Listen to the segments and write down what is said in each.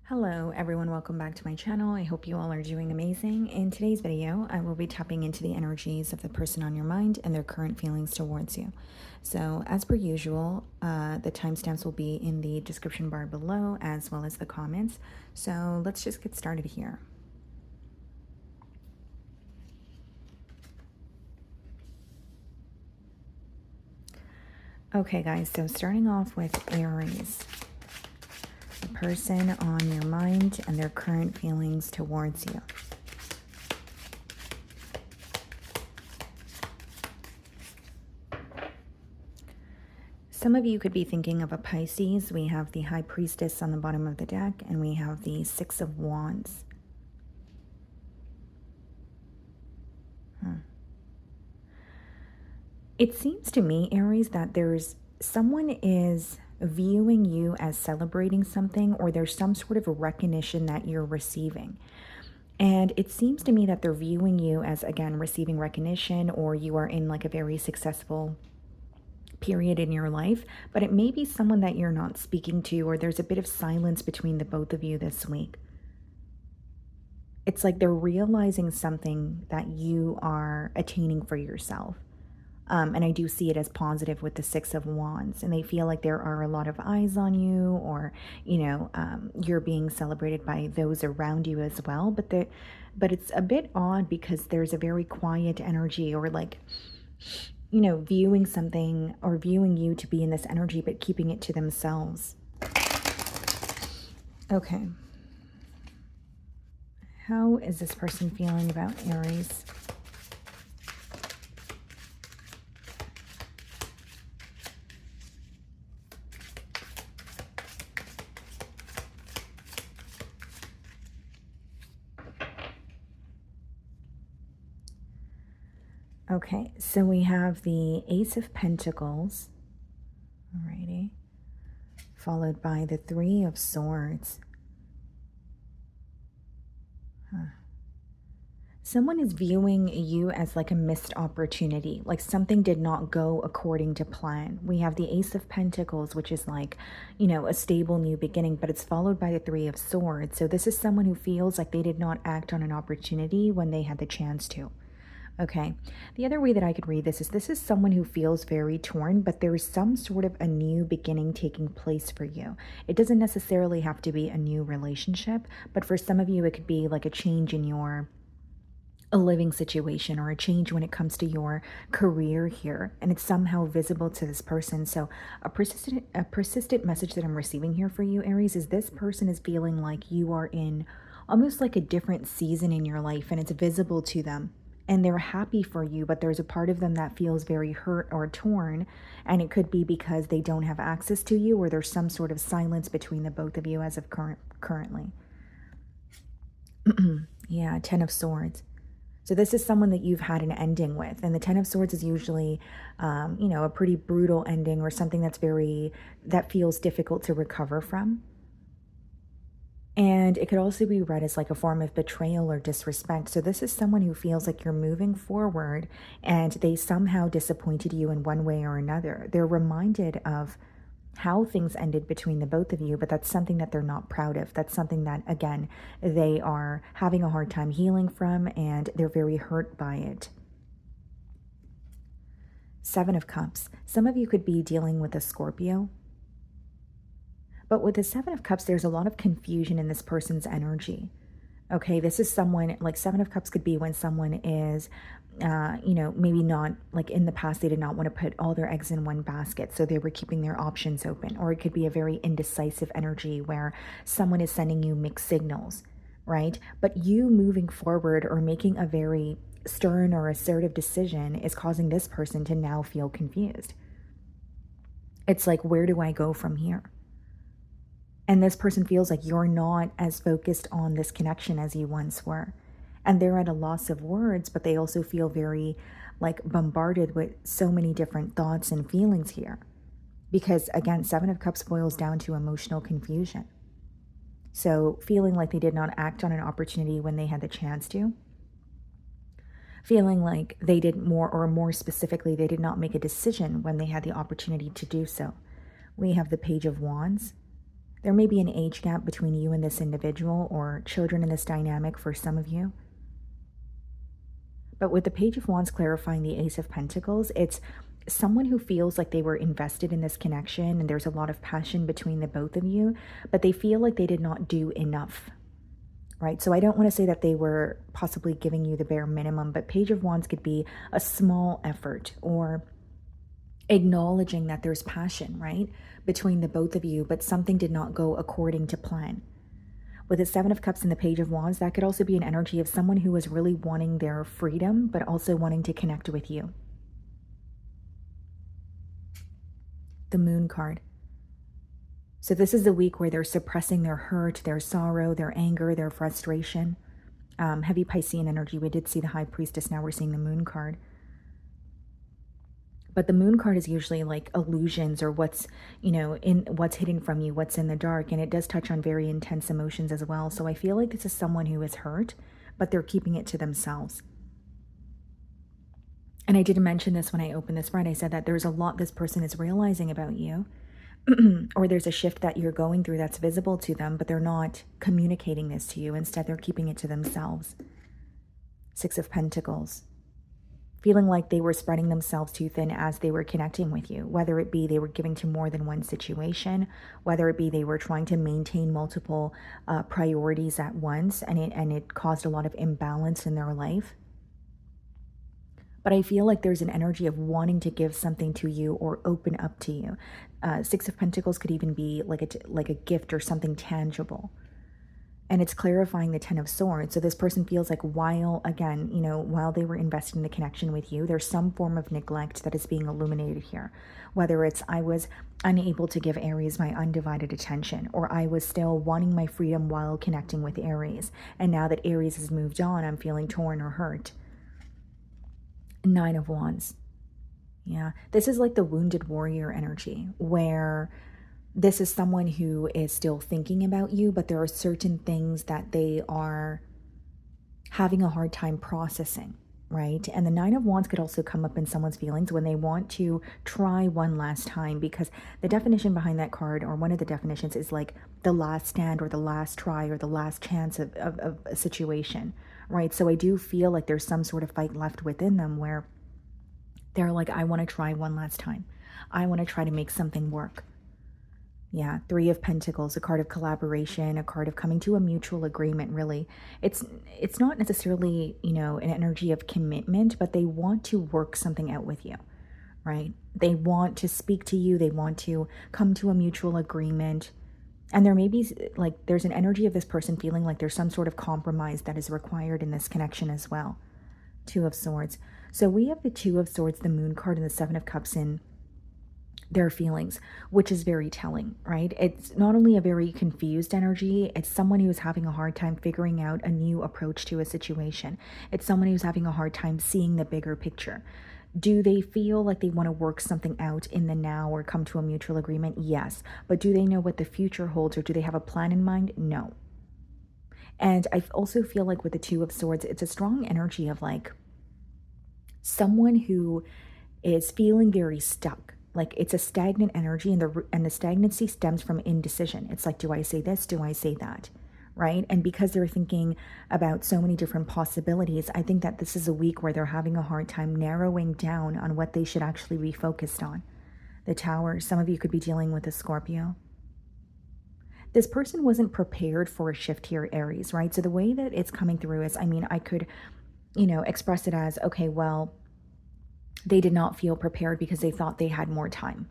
Hello everyone, welcome back to my channel. I hope you all are doing amazing. In today's video, I will be tapping into the energies of the person on your mind and their current feelings towards you. So as per usual, the timestamps will be in the description bar below as well as the comments. So let's just get started here. Okay guys, so starting off with Aries. The person on your mind and their current feelings towards you. Some of you could be thinking of a Pisces. We have the High Priestess on the bottom of the deck, and we have the Six of Wands. It seems to me, Aries, that someone is viewing you as celebrating something, or there's some sort of a recognition that you're receiving. And it seems to me that they're viewing you as, again, receiving recognition, or you are in like a very successful period in your life, but it may be someone that you're not speaking to, or there's a bit of silence between the both of you this week. It's like they're realizing something that you are attaining for yourself. And I do see it as positive with the Six of Wands, and they feel like there are a lot of eyes on you, or you're being celebrated by those around you as well. But it's a bit odd because there's a very quiet energy, or like, viewing something or viewing you to be in this energy, but keeping it to themselves. Okay. How is this person feeling about Aries? Okay, so we have the Ace of Pentacles, alrighty, followed by the Three of Swords. Someone is viewing you as like a missed opportunity, like something did not go according to plan. We have the Ace of Pentacles, which is like, a stable new beginning, but it's followed by the Three of Swords. So this is someone who feels like they did not act on an opportunity when they had the chance to. Okay, the other way that I could read this is someone who feels very torn, but there is some sort of a new beginning taking place for you. It doesn't necessarily have to be a new relationship, but for some of you, it could be like a change in a living situation, or a change when it comes to your career here, and it's somehow visible to this person. So a persistent message that I'm receiving here for you, Aries, is this person is feeling like you are in almost like a different season in your life, and it's visible to them. And they're happy for you, but there's a part of them that feels very hurt or torn. And it could be because they don't have access to you, or there's some sort of silence between the both of you as of currently. Yeah, Ten of Swords. So this is someone that you've had an ending with. And the Ten of Swords is usually, a pretty brutal ending, or something that feels difficult to recover from. And it could also be read as like a form of betrayal or disrespect. So this is someone who feels like you're moving forward and they somehow disappointed you in one way or another. They're reminded of how things ended between the both of you, but that's something that they're not proud of. That's something that, again, they are having a hard time healing from, and they're very hurt by it. Seven of Cups. Some of you could be dealing with a Scorpio. But with the Seven of Cups, there's a lot of confusion in this person's energy. Okay, this is someone, like Seven of Cups could be when someone is, maybe not, like in the past, they did not want to put all their eggs in one basket, so they were keeping their options open. Or it could be a very indecisive energy where someone is sending you mixed signals, right? But you moving forward or making a very stern or assertive decision is causing this person to now feel confused. It's like, where do I go from here? And this person feels like you're not as focused on this connection as you once were. And they're at a loss of words, but they also feel very like bombarded with so many different thoughts and feelings here. Because again, Seven of Cups boils down to emotional confusion. So feeling like they did not act on an opportunity when they had the chance to. Feeling like they did more specifically, they did not make a decision when they had the opportunity to do so. We have the Page of Wands. There may be an age gap between you and this individual, or children in this dynamic for some of you. But with the Page of Wands clarifying the Ace of Pentacles, it's someone who feels like they were invested in this connection and there's a lot of passion between the both of you, but they feel like they did not do enough, right? So I don't want to say that they were possibly giving you the bare minimum, but Page of Wands could be a small effort, or acknowledging that there's passion, right, between the both of you, but something did not go according to plan. With the Seven of Cups and the Page of Wands, that could also be an energy of someone who was really wanting their freedom, but also wanting to connect with you. The Moon card. So this is the week where they're suppressing their hurt, their sorrow, their anger, their frustration. Heavy Piscean energy. We did see the High Priestess, now we're seeing the Moon card. But the Moon card is usually like illusions, or what's, in what's hidden from you, what's in the dark. And it does touch on very intense emotions as well. So I feel like this is someone who is hurt, but they're keeping it to themselves. And I did mention this when I opened this spread. I said that there's a lot this person is realizing about you, or there's a shift that you're going through that's visible to them, but they're not communicating this to you. Instead, they're keeping it to themselves. Six of Pentacles. Feeling like they were spreading themselves too thin as they were connecting with you, whether it be they were giving to more than one situation, whether it be they were trying to maintain multiple priorities at once, and it caused a lot of imbalance in their life. But I feel like there's an energy of wanting to give something to you or open up to you. Six of Pentacles could even be like a gift or something tangible. And it's clarifying the Ten of Swords. So this person feels like while they were invested in the connection with you, there's some form of neglect that is being illuminated here. Whether it's, I was unable to give Aries my undivided attention, or I was still wanting my freedom while connecting with Aries. And now that Aries has moved on, I'm feeling torn or hurt. Nine of Wands. Yeah, this is like the wounded warrior energy, where this is someone who is still thinking about you, but there are certain things that they are having a hard time processing, right? And the Nine of Wands could also come up in someone's feelings when they want to try one last time, because the definition behind that card, or one of the definitions, is like the last stand, or the last try, or the last chance of a situation, right? So I do feel like there's some sort of fight left within them where they're like, I want to try one last time. I want to try to make something work. Yeah, Three of Pentacles, a card of collaboration, a card of coming to a mutual agreement, really. It's not necessarily, an energy of commitment, but they want to work something out with you, right? They want to speak to you. They want to come to a mutual agreement. And there may be, there's an energy of this person feeling like there's some sort of compromise that is required in this connection as well. Two of Swords. So we have the Two of Swords, the Moon card, and the Seven of Cups in their feelings, which is very telling, right? It's not only a very confused energy, it's someone who's having a hard time figuring out a new approach to a situation. It's someone who's having a hard time seeing the bigger picture. Do they feel like they want to work something out in the now or come to a mutual agreement? Yes. But do they know what the future holds, or do they have a plan in mind? No. And I also feel like with the Two of Swords, it's a strong energy of like someone who is feeling very stuck. Like it's a stagnant energy, and the stagnancy stems from indecision. It's like, do I say this? Do I say that? Right? And because they're thinking about so many different possibilities, I think that this is a week where they're having a hard time narrowing down on what they should actually be focused on. The Tower, some of you could be dealing with a Scorpio. This person wasn't prepared for a shift here, Aries, right? So the way that it's coming through is, I could, express it as, okay, well, they did not feel prepared because they thought they had more time.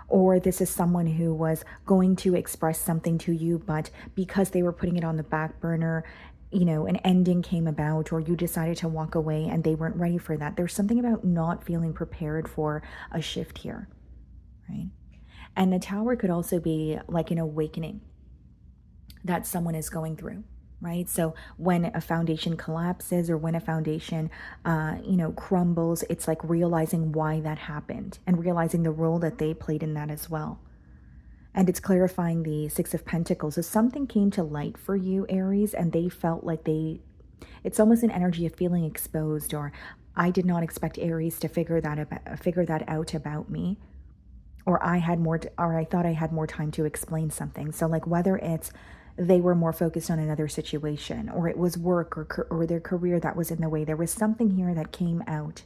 Or this is someone who was going to express something to you, but because they were putting it on the back burner, an ending came about, or you decided to walk away and they weren't ready for that. There's something about not feeling prepared for a shift here, right? And the Tower could also be like an awakening that someone is going through. Right? So when a foundation collapses, or when a foundation, crumbles, it's like realizing why that happened and realizing the role that they played in that as well. And it's clarifying the Six of Pentacles. So something came to light for you, Aries, and they felt like it's almost an energy of feeling exposed, or I did not expect Aries to figure that out about me. or or I thought I had more time to explain something. So like whether it's they were more focused on another situation, or it was work or their career that was in the way. There was something here that came out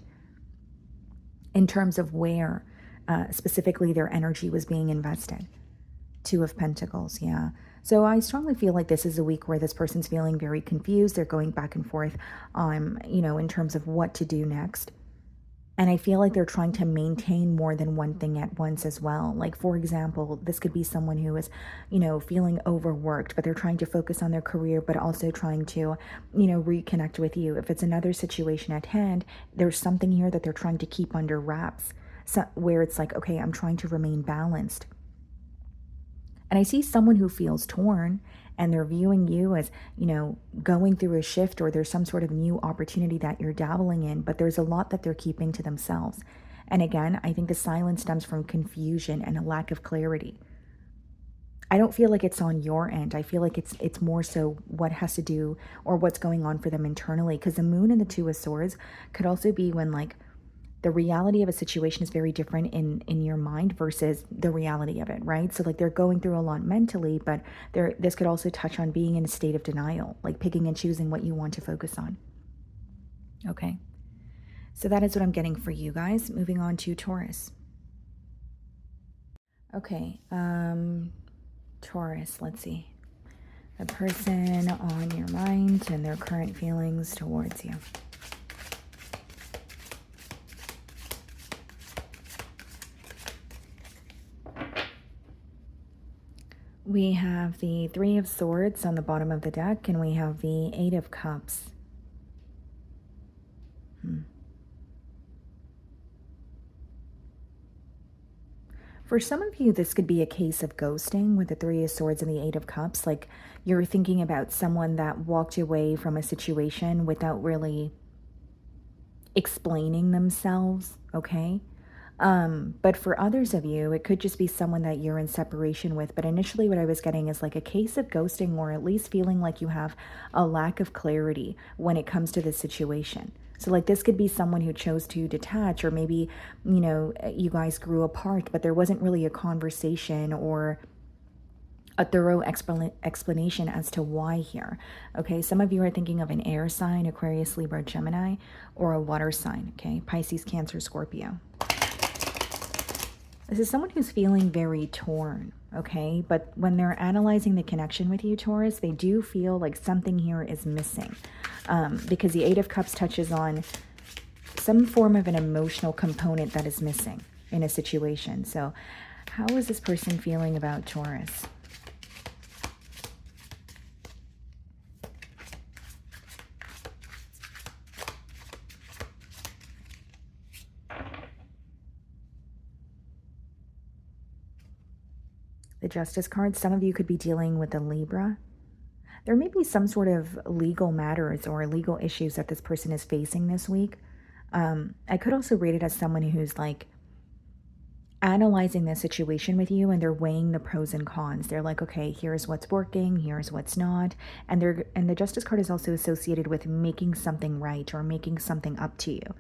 in terms of where specifically their energy was being invested. Two of Pentacles, yeah. So I strongly feel like this is a week where this person's feeling very confused. They're going back and forth, in terms of what to do next. And I feel like they're trying to maintain more than one thing at once as well. Like, for example, this could be someone who is, feeling overworked, but they're trying to focus on their career, but also trying to, reconnect with you. If it's another situation at hand, there's something here that they're trying to keep under wraps, where it's like, okay, I'm trying to remain balanced. And I see someone who feels torn, and they're viewing you as, going through a shift, or there's some sort of new opportunity that you're dabbling in, but there's a lot that they're keeping to themselves. And again, I think the silence stems from confusion and a lack of clarity. I don't feel like it's on your end. I feel like it's more so what has to do, or what's going on for them internally, because the moon and the two of swords could also be when like the reality of a situation is very different in your mind versus the reality of it, right? So like they're going through a lot mentally, but this could also touch on being in a state of denial, like picking and choosing what you want to focus on. Okay. So that is what I'm getting for you guys. Moving on to Taurus. Okay. Taurus, let's see. The person on your mind and their current feelings towards you. We have the Three of Swords on the bottom of the deck, and we have the Eight of Cups. For some of you, this could be a case of ghosting with the Three of Swords and the Eight of Cups. Like you're thinking about someone that walked away from a situation without really explaining themselves, okay? But for others of you, it could just be someone that you're in separation with. But initially what I was getting is like a case of ghosting, or at least feeling like you have a lack of clarity when it comes to this situation. So like this could be someone who chose to detach, or maybe, you guys grew apart, but there wasn't really a conversation or a thorough explanation as to why here. Okay, some of you are thinking of an air sign, Aquarius, Libra, Gemini, or a water sign, okay, Pisces, Cancer, Scorpio. This is someone who's feeling very torn, okay? But when they're analyzing the connection with you, Taurus, they do feel like something here is missing, because the Eight of Cups touches on some form of an emotional component that is missing in a situation. So how is this person feeling about Taurus? The Justice card, some of you could be dealing with a Libra. There may be some sort of legal matters or legal issues that this person is facing this week. I could also read it as someone who's like analyzing the situation with you, and they're weighing the pros and cons. They're like, okay, here's what's working, here's what's not. And the Justice card is also associated with making something right, or making something up to you.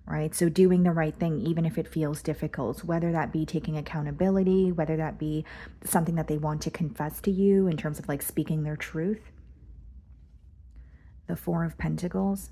Right? So doing the right thing, even if it feels difficult, whether that be taking accountability, whether that be something that they want to confess to you in terms of like speaking their truth. The Four of Pentacles.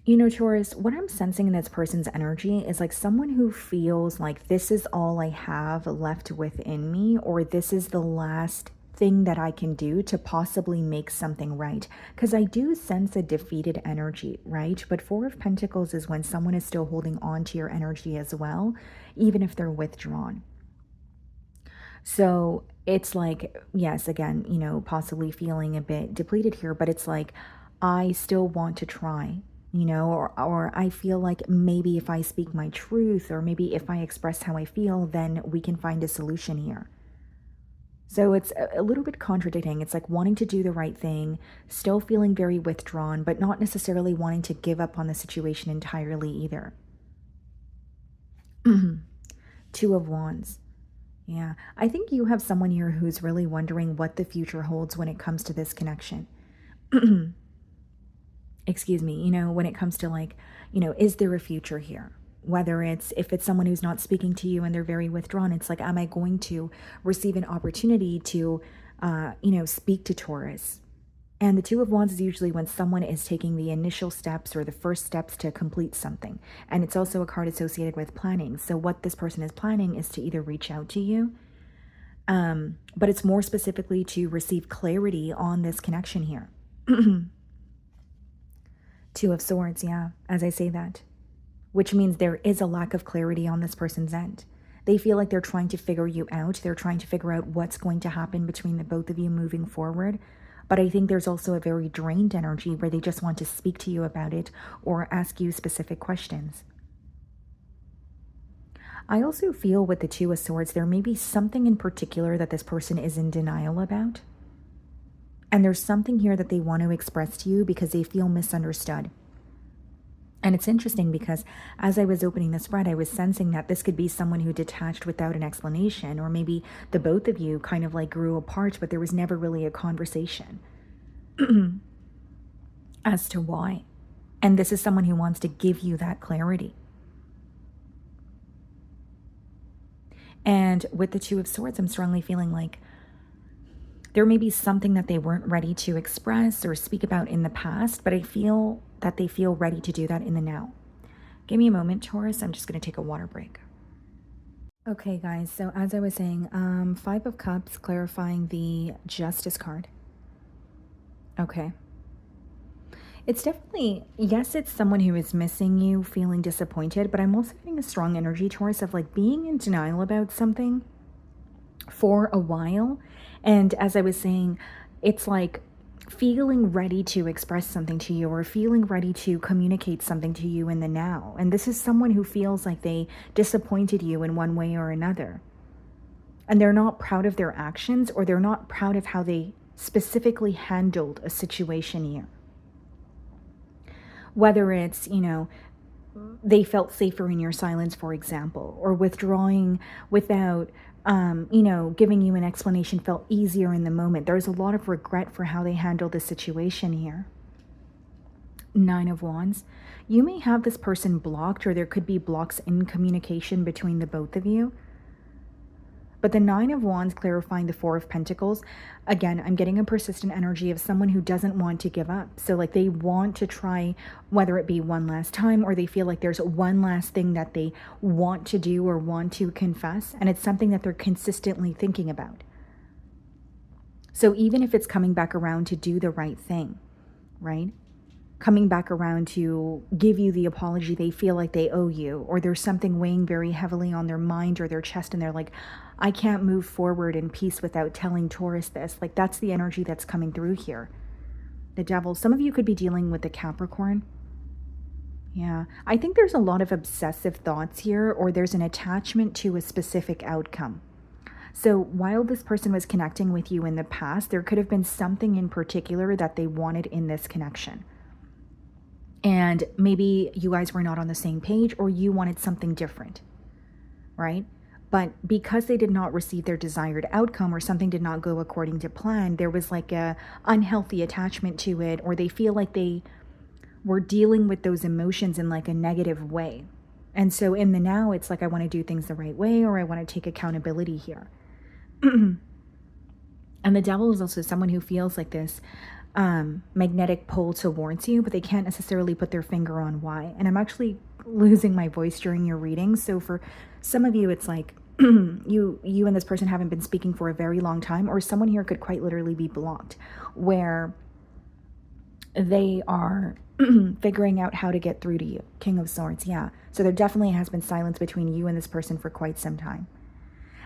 Taurus, what I'm sensing in this person's energy is like someone who feels like this is all I have left within me, or this is the last thing that I can do to possibly make something right. Because I do sense a defeated energy, right? But Four of Pentacles is when someone is still holding on to your energy as well, even if they're withdrawn. So it's like, yes, again, possibly feeling a bit depleted here, but it's like, I still want to try, or I feel like maybe if I speak my truth, or maybe if I express how I feel, then we can find a solution here. So it's a little bit contradicting. It's like wanting to do the right thing, still feeling very withdrawn, but not necessarily wanting to give up on the situation entirely either. Two of Wands. Yeah, I think you have someone here who's really wondering what the future holds when it comes to this connection. excuse me, when it comes to like, is there a future here? Whether if it's someone who's not speaking to you and they're very withdrawn, it's like, am I going to receive an opportunity to, speak to Taurus? And the Two of Wands is usually when someone is taking the initial steps or the first steps to complete something. And it's also a card associated with planning. So what this person is planning is to either reach out to you, but it's more specifically to receive clarity on this connection here. Two of Swords, yeah, as I say that. Which means there is a lack of clarity on this person's end. They feel like they're trying to figure you out. They're trying to figure out what's going to happen between the both of you moving forward. But I think there's also a very drained energy where they just want to speak to you about it or ask you specific questions. I also feel with the Two of Swords, there may be something in particular that this person is in denial about. And there's something here that they want to express to you because they feel misunderstood. And it's interesting because as I was opening this spread, I was sensing that this could be someone who detached without an explanation, or maybe the both of you kind of like grew apart, but there was never really a conversation as to why. And this is someone who wants to give you that clarity. And with the Two of Swords, I'm strongly feeling like there may be something that they weren't ready to express or speak about in the past, but I feel that they feel ready to do that in the now. Give me a moment, Taurus. I'm just going to take a water break. Okay, guys. So as I was saying, Five of Cups, clarifying the Justice card. Okay. It's definitely, yes, it's someone who is missing you, feeling disappointed, but I'm also getting a strong energy, Taurus, of like being in denial about something for a while. And as I was saying, it's like feeling ready to express something to you or feeling ready to communicate something to you in the now. And this is someone who feels like they disappointed you in one way or another. And they're not proud of their actions, or they're not proud of how they specifically handled a situation here. Whether it's, they felt safer in your silence, for example, or withdrawing without giving you an explanation felt easier in the moment. There's a lot of regret for how they handled the situation here. Nine of Wands. You may have this person blocked, or there could be blocks in communication between the both of you. But the Nine of Wands clarifying the Four of Pentacles, again, I'm getting a persistent energy of someone who doesn't want to give up. So like they want to try, whether it be one last time, or they feel like there's one last thing that they want to do or want to confess. And it's something that they're consistently thinking about. So even if it's coming back around to do the right thing, right? Coming back around to give you the apology they feel like they owe you, or there's something weighing very heavily on their mind or their chest, and they're like, I can't move forward in peace without telling Taurus this. Like that's the energy that's coming through here. The Devil. Some of you could be dealing with the Capricorn. Yeah, I think there's a lot of obsessive thoughts here, or there's an attachment to a specific outcome. So while this person was connecting with you in the past, there could have been something in particular that they wanted in this connection. And maybe you guys were not on the same page, or you wanted something different, right? But because they did not receive their desired outcome, or something did not go according to plan, there was like a unhealthy attachment to it, or they feel like they were dealing with those emotions in like a negative way. And so in the now, it's like, I want to do things the right way, or I want to take accountability here. And the Devil is also someone who feels like this magnetic pull towards you, but they can't necessarily put their finger on why. And I'm actually losing my voice during your reading. So for some of you, it's like you and this person haven't been speaking for a very long time, or someone here could quite literally be blocked, where they are figuring out how to get through to you. King of Swords, yeah. So there definitely has been silence between you and this person for quite some time.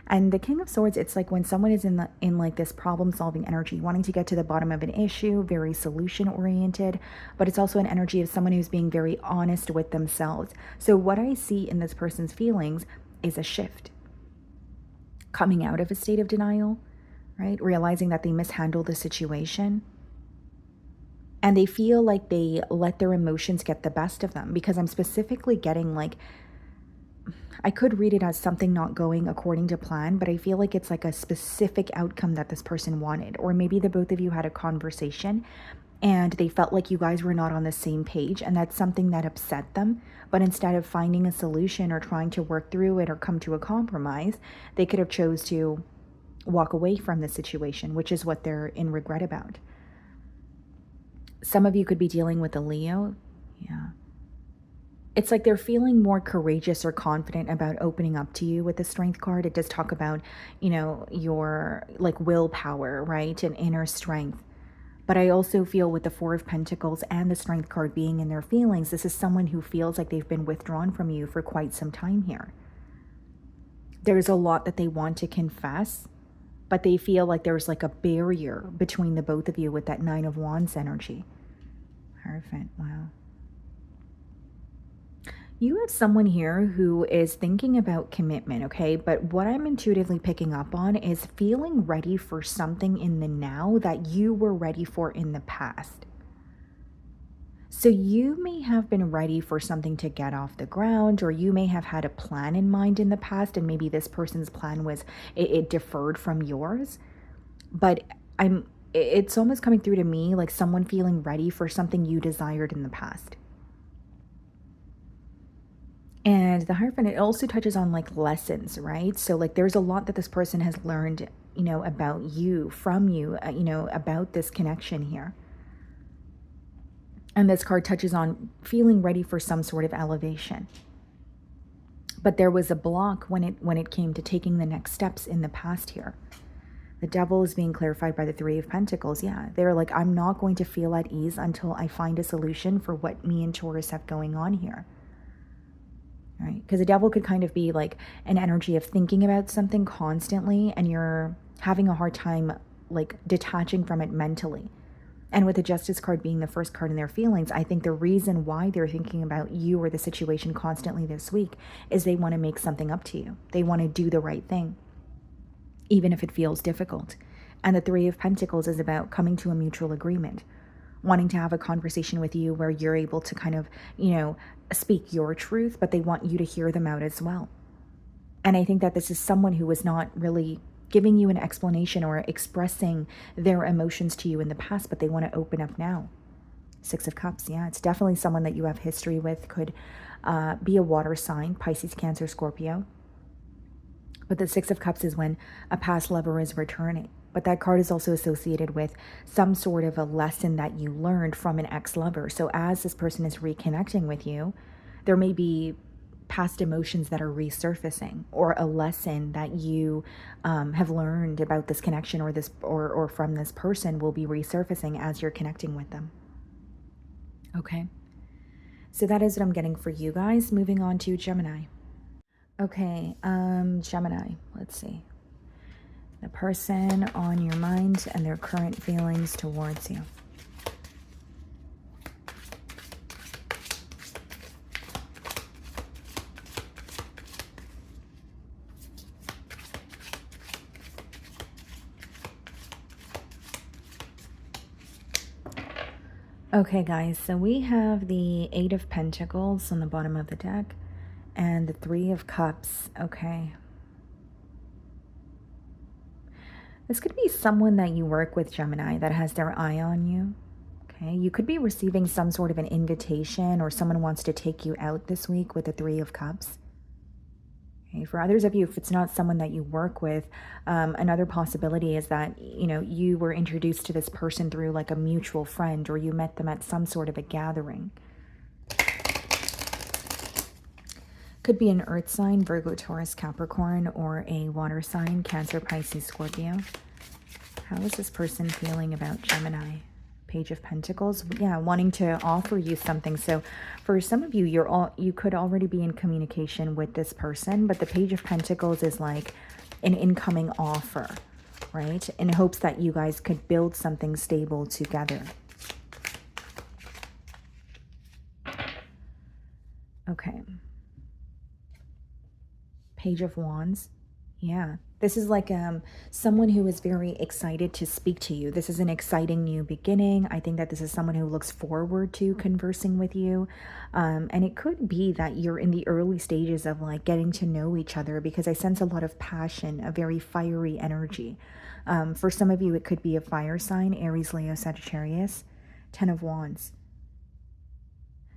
And the King of Swords, it's like when someone is in like this problem-solving energy, wanting to get to the bottom of an issue, very solution-oriented, but it's also an energy of someone who's being very honest with themselves. So what I see in this person's feelings is a shift. Coming out of a state of denial, right? Realizing that they mishandled the situation. And they feel like they let their emotions get the best of them, because I'm specifically getting like, I could read it as something not going according to plan, but I feel like it's like a specific outcome that this person wanted. Or maybe the both of you had a conversation and they felt like you guys were not on the same page, and that's something that upset them. But instead of finding a solution or trying to work through it or come to a compromise, they could have chose to walk away from the situation, which is what they're in regret about. Some of you could be dealing with a Leo. Yeah. It's like they're feeling more courageous or confident about opening up to you with the Strength card. It does talk about, you know, your like willpower, right? And inner strength. But I also feel with the Four of Pentacles and the Strength card being in their feelings, this is someone who feels like they've been withdrawn from you for quite some time here. There's a lot that they want to confess, but they feel like there's like a barrier between the both of you with that Nine of Wands energy. Perfect. Wow. You have someone here who is thinking about commitment, okay? But what I'm intuitively picking up on is feeling ready for something in the now that you were ready for in the past. So you may have been ready for something to get off the ground, or you may have had a plan in mind in the past, and maybe this person's plan was, it deferred from yours. But it's almost coming through to me like someone feeling ready for something you desired in the past. And the Hierophant, it also touches on like lessons, right? So like there's a lot that this person has learned, you know, about you, from you, you know, about this connection here. And this card touches on feeling ready for some sort of elevation. But there was a block when it came to taking the next steps in the past here. The Devil is being clarified by the Three of Pentacles. Yeah, they're like, I'm not going to feel at ease until I find a solution for what me and Taurus have going on here. Right? Because the Devil could kind of be like an energy of thinking about something constantly, and you're having a hard time like detaching from it mentally. And with the Justice card being the first card in their feelings, I think the reason why they're thinking about you or the situation constantly this week is they want to make something up to you. They want to do the right thing, even if it feels difficult. And the Three of Pentacles is about coming to a mutual agreement, wanting to have a conversation with you where you're able to kind of, you know, speak your truth, but they want you to hear them out as well. And I think that this is someone who was not really giving you an explanation or expressing their emotions to you in the past, but they want to open up now. Six of Cups, yeah, it's definitely someone that you have history with. Could be a water sign, Pisces, Cancer, Scorpio. But the Six of Cups is when a past lover is returning. But that card is also associated with some sort of a lesson that you learned from an ex-lover. So as this person is reconnecting with you, there may be past emotions that are resurfacing, or a lesson that you have learned about this connection, or this or from this person will be resurfacing as you're connecting with them. Okay. So that is what I'm getting for you guys. Moving on to Gemini. Okay, Gemini, let's see. The person on your mind and their current feelings towards you. Okay, guys, so we have the Eight of Pentacles on the bottom of the deck and the Three of Cups. Okay. This could be someone that you work with, Gemini, that has their eye on you. Okay, you could be receiving some sort of an invitation, or someone wants to take you out this week with the Three of Cups. Okay, for others of you, if it's not someone that you work with, another possibility is that, you know, you were introduced to this person through like a mutual friend, or you met them at some sort of a gathering. Could be an earth sign, Virgo, Taurus, Capricorn, or a water sign, Cancer, Pisces, Scorpio. How is this person feeling about Gemini? Page of Pentacles. Yeah, wanting to offer you something. So for some of you, you could already be in communication with this person, but the Page of Pentacles is like an incoming offer, right? In hopes that you guys could build something stable together. Okay. Page of Wands. Yeah, this is like someone who is very excited to speak to you. This is an exciting new beginning. I think that this is someone who looks forward to conversing with you. And it could be that you're in the early stages of like getting to know each other, because I sense a lot of passion, a very fiery energy. For some of you, it could be a fire sign, Aries, Leo, Sagittarius. Ten of Wands.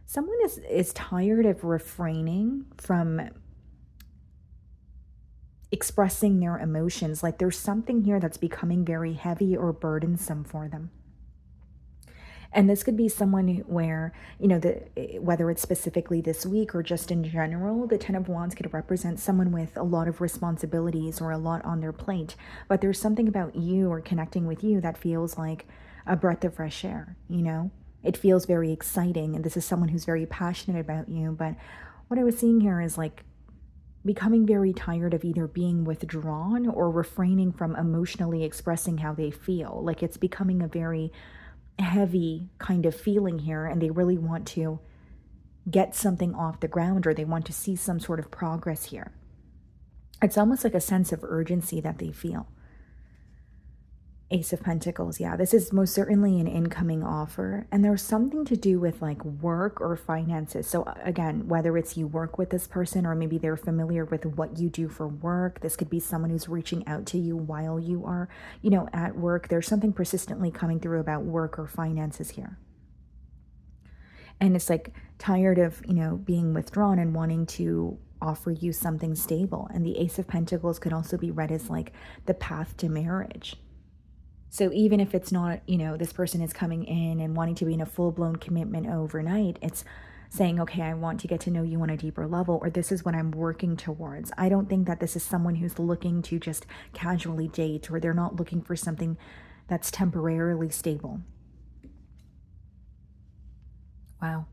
Someone is tired of refraining from expressing their emotions. Like there's something here that's becoming very heavy or burdensome for them. And this could be someone where, you know, whether it's specifically this week or just in general, the Ten of Wands could represent someone with a lot of responsibilities or a lot on their plate. But there's something about you or connecting with you that feels like a breath of fresh air, you know? It feels very exciting. And this is someone who's very passionate about you. But what I was seeing here is like becoming very tired of either being withdrawn or refraining from emotionally expressing how they feel. Like it's becoming a very heavy kind of feeling here, and they really want to get something off the ground, or they want to see some sort of progress here. It's almost like a sense of urgency that they feel. Ace of Pentacles, yeah, this is most certainly an incoming offer, and there's something to do with like work or finances. So again, whether it's you work with this person or maybe they're familiar with what you do for work, this could be someone who's reaching out to you while you are, you know, at work. There's something persistently coming through about work or finances here. And it's like tired of, you know, being withdrawn and wanting to offer you something stable. And the Ace of Pentacles could also be read as like the path to marriage. So even if it's not, you know, this person is coming in and wanting to be in a full-blown commitment overnight, it's saying, okay, I want to get to know you on a deeper level, or this is what I'm working towards. I don't think that this is someone who's looking to just casually date, or they're not looking for something that's temporarily stable. Wow.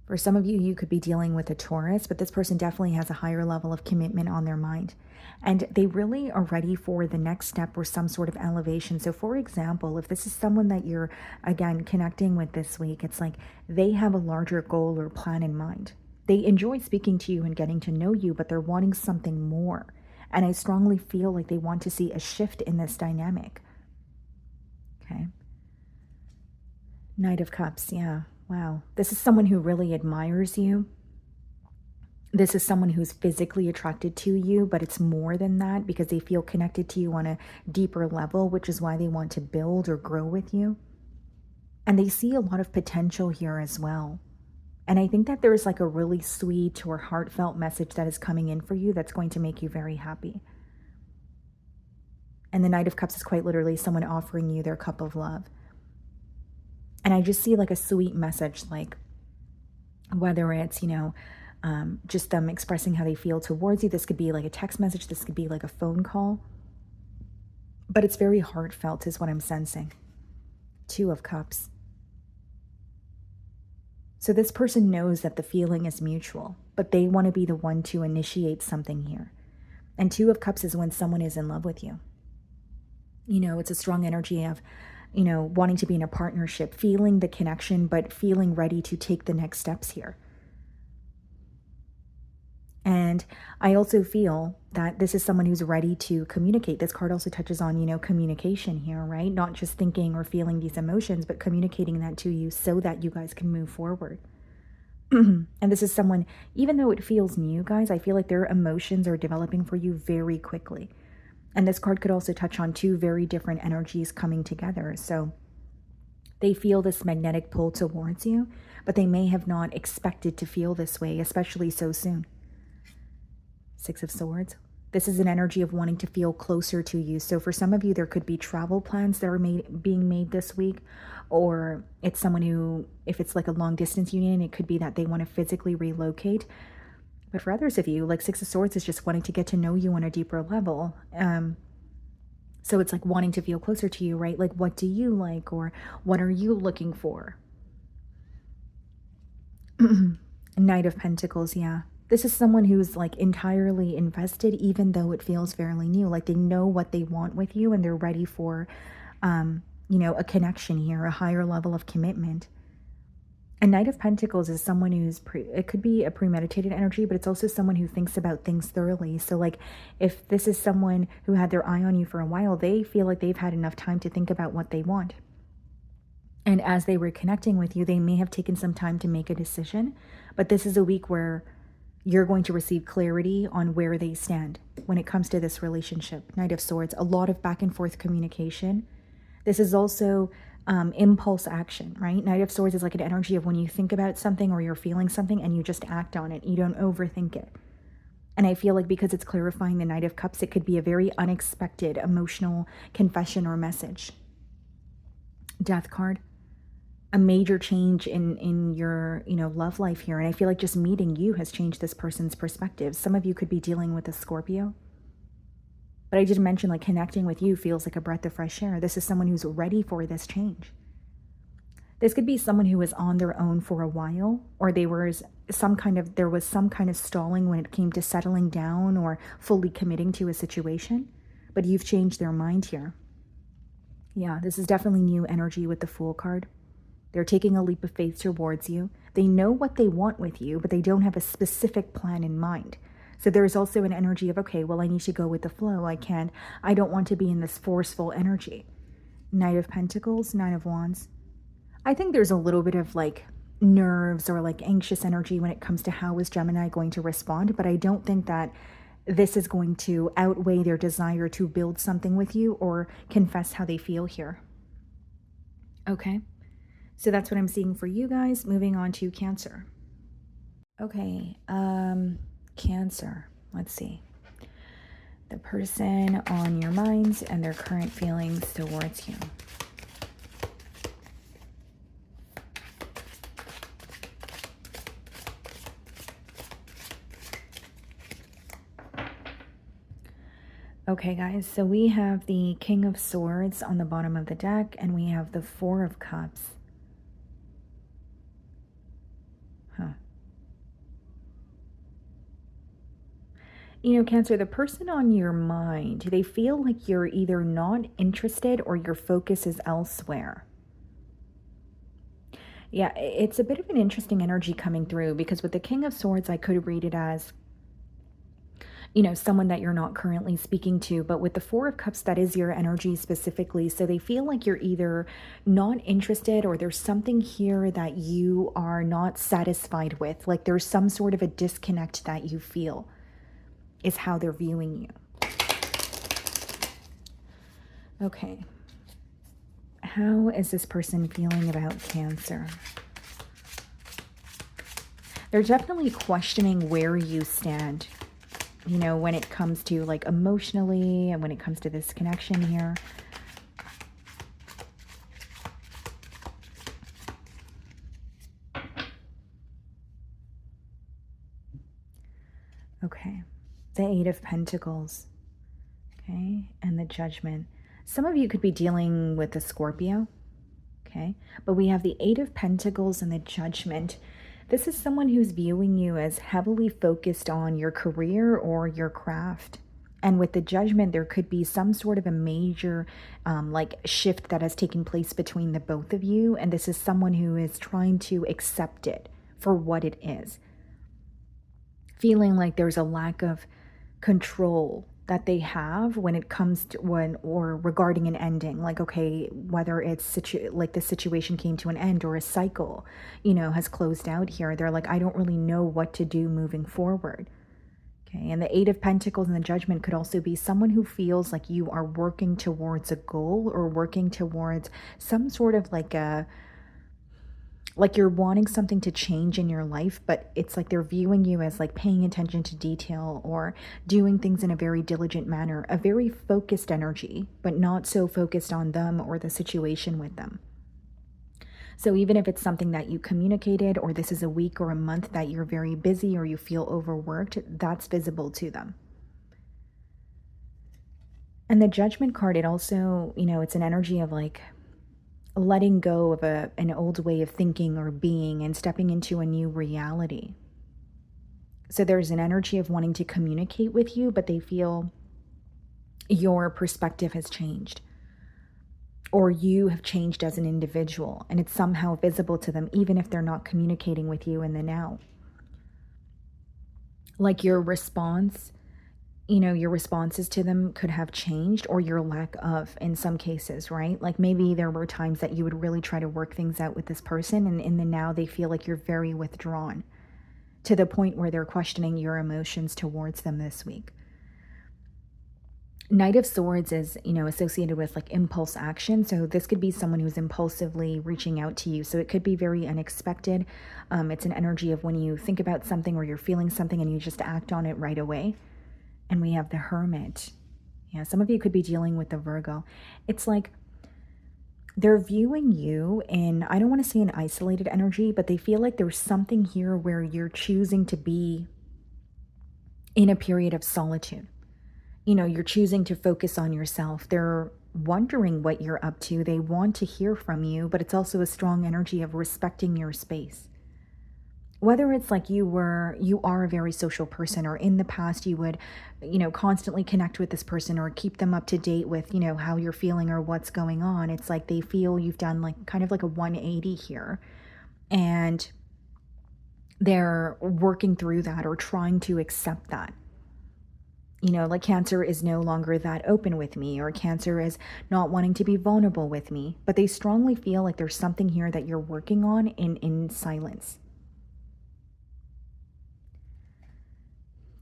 For some of you, you could be dealing with a Taurus, but this person definitely has a higher level of commitment on their mind. And they really are ready for the next step or some sort of elevation. So for example, if this is someone that you're, again, connecting with this week, it's like they have a larger goal or plan in mind. They enjoy speaking to you and getting to know you, but they're wanting something more. And I strongly feel like they want to see a shift in this dynamic. Okay. Knight of Cups, yeah. Wow. This is someone who really admires you. This is someone who's physically attracted to you, but it's more than that because they feel connected to you on a deeper level, which is why they want to build or grow with you. And they see a lot of potential here as well. And I think that there's like a really sweet or heartfelt message that is coming in for you that's going to make you very happy. And the Knight of Cups is quite literally someone offering you their cup of love. And I just see like a sweet message, like whether it's, you know, just them expressing how they feel towards you. This could be like a text message. This could be like a phone call. But it's very heartfelt is what I'm sensing. Two of Cups. So this person knows that the feeling is mutual, but they want to be the one to initiate something here. And Two of Cups is when someone is in love with you. You know, it's a strong energy of, you know, wanting to be in a partnership, feeling the connection, but feeling ready to take the next steps here. And I also feel that this is someone who's ready to communicate. This card also touches on, you know, communication here, right? Not just thinking or feeling these emotions, but communicating that to you so that you guys can move forward. And this is someone, even though it feels new, guys, I feel like their emotions are developing for you very quickly. And this card could also touch on two very different energies coming together. So they feel this magnetic pull towards you, but they may have not expected to feel this way, especially so soon. Six of Swords. This is an energy of wanting to feel closer to you. So for some of you, there could be travel plans that are being made this week, or it's someone who, if it's like a long distance union, it could be that they want to physically relocate. But for others of you, like Six of Swords is just wanting to get to know you on a deeper level. So it's like wanting to feel closer to you, right? Like, what do you like, or what are you looking for? Knight of Pentacles, yeah. This is someone who's like entirely invested, even though it feels fairly new. Like they know what they want with you and they're ready for, you know, a connection here, a higher level of commitment. A Knight of Pentacles is someone who's, it could be a premeditated energy, but it's also someone who thinks about things thoroughly. So like if this is someone who had their eye on you for a while, they feel like they've had enough time to think about what they want. And as they were connecting with you, they may have taken some time to make a decision, but this is a week where you're going to receive clarity on where they stand when it comes to this relationship. Knight of Swords, a lot of back and forth communication. This is also impulse action, right? Knight of Swords is like an energy of when you think about something or you're feeling something and you just act on it. You don't overthink it. And I feel like because it's clarifying the Knight of Cups, it could be a very unexpected emotional confession or message. Death card. A major change in your, love life here. And I feel like just meeting you has changed this person's perspective. Some of you could be dealing with a Scorpio. But I did mention, like, connecting with you feels like a breath of fresh air. This is someone who's ready for this change. This could be someone who was on their own for a while, or there was some kind of stalling when it came to settling down or fully committing to a situation, but you've changed their mind here. Yeah, this is definitely new energy with the Fool card. They're taking a leap of faith towards you. They know what they want with you, but they don't have a specific plan in mind. So there's also an energy of, okay, well, I need to go with the flow. I don't want to be in this forceful energy. Knight of Pentacles, Nine of Wands. I think there's a little bit of like nerves or like anxious energy when it comes to how is Gemini going to respond, but I don't think that this is going to outweigh their desire to build something with you or confess how they feel here. Okay, so that's what I'm seeing for you guys. Moving on to Cancer. Okay, Cancer, let's see. The person on your minds and their current feelings towards you. Okay, guys, so we have the King of Swords on the bottom of the deck, and we have the Four of Cups. Cancer, the person on your mind, they feel like you're either not interested or your focus is elsewhere. Yeah, it's a bit of an interesting energy coming through, because with the King of Swords, I could read it as, someone that you're not currently speaking to. But with the Four of Cups, that is your energy specifically. So they feel like you're either not interested or there's something here that you are not satisfied with. Like there's some sort of a disconnect that you feel is how they're viewing you. Okay. How is this person feeling about Cancer? They're definitely questioning where you stand. When it comes to like emotionally and when it comes to this connection here. Okay, the Eight of Pentacles. Okay, and the Judgment. Some of you could be dealing with a Scorpio. Okay, but we have the Eight of Pentacles and the Judgment. This is someone who's viewing you as heavily focused on your career or your craft. And with the Judgment, there could be some sort of a major shift that has taken place between the both of you. And this is someone who is trying to accept it for what it is. Feeling like there's a lack of control that they have when it comes to regarding an ending. Like, okay, whether it's like the situation came to an end or a cycle, has closed out here. They're like, I don't really know what to do moving forward. Okay, and the Eight of Pentacles and the Judgment could also be someone who feels like you are working towards a goal or working towards some sort of like you're wanting something to change in your life, but it's like they're viewing you as like paying attention to detail or doing things in a very diligent manner, a very focused energy, but not so focused on them or the situation with them. So even if it's something that you communicated, or this is a week or a month that you're very busy or you feel overworked, that's visible to them. And the Judgment card, it also, it's an energy of like letting go of an old way of thinking or being and stepping into a new reality. So there's an energy of wanting to communicate with you, but they feel your perspective has changed or you have changed as an individual, and it's somehow visible to them, even if they're not communicating with you in the now. Like your response, your responses to them could have changed, or your lack of in some cases, right? Like maybe there were times that you would really try to work things out with this person, and in the now they feel like you're very withdrawn to the point where they're questioning your emotions towards them this week. Knight of Swords is, associated with like impulse action. So this could be someone who's impulsively reaching out to you. So it could be very unexpected. It's an energy of when you think about something or you're feeling something and you just act on it right away. And we have the Hermit. Yeah, some of you could be dealing with the Virgo. It's like they're viewing you in, I don't want to say an isolated energy, but they feel like there's something here where you're choosing to be in a period of solitude. You're choosing to focus on yourself. They're wondering what you're up to. They want to hear from you, but it's also a strong energy of respecting your space. Whether it's like you are a very social person, or in the past you would, constantly connect with this person or keep them up to date with, how you're feeling or what's going on. It's like they feel you've done like kind of like a 180 here. And they're working through that or trying to accept that. Like Cancer is no longer that open with me, or Cancer is not wanting to be vulnerable with me, but they strongly feel like there's something here that you're working on in silence.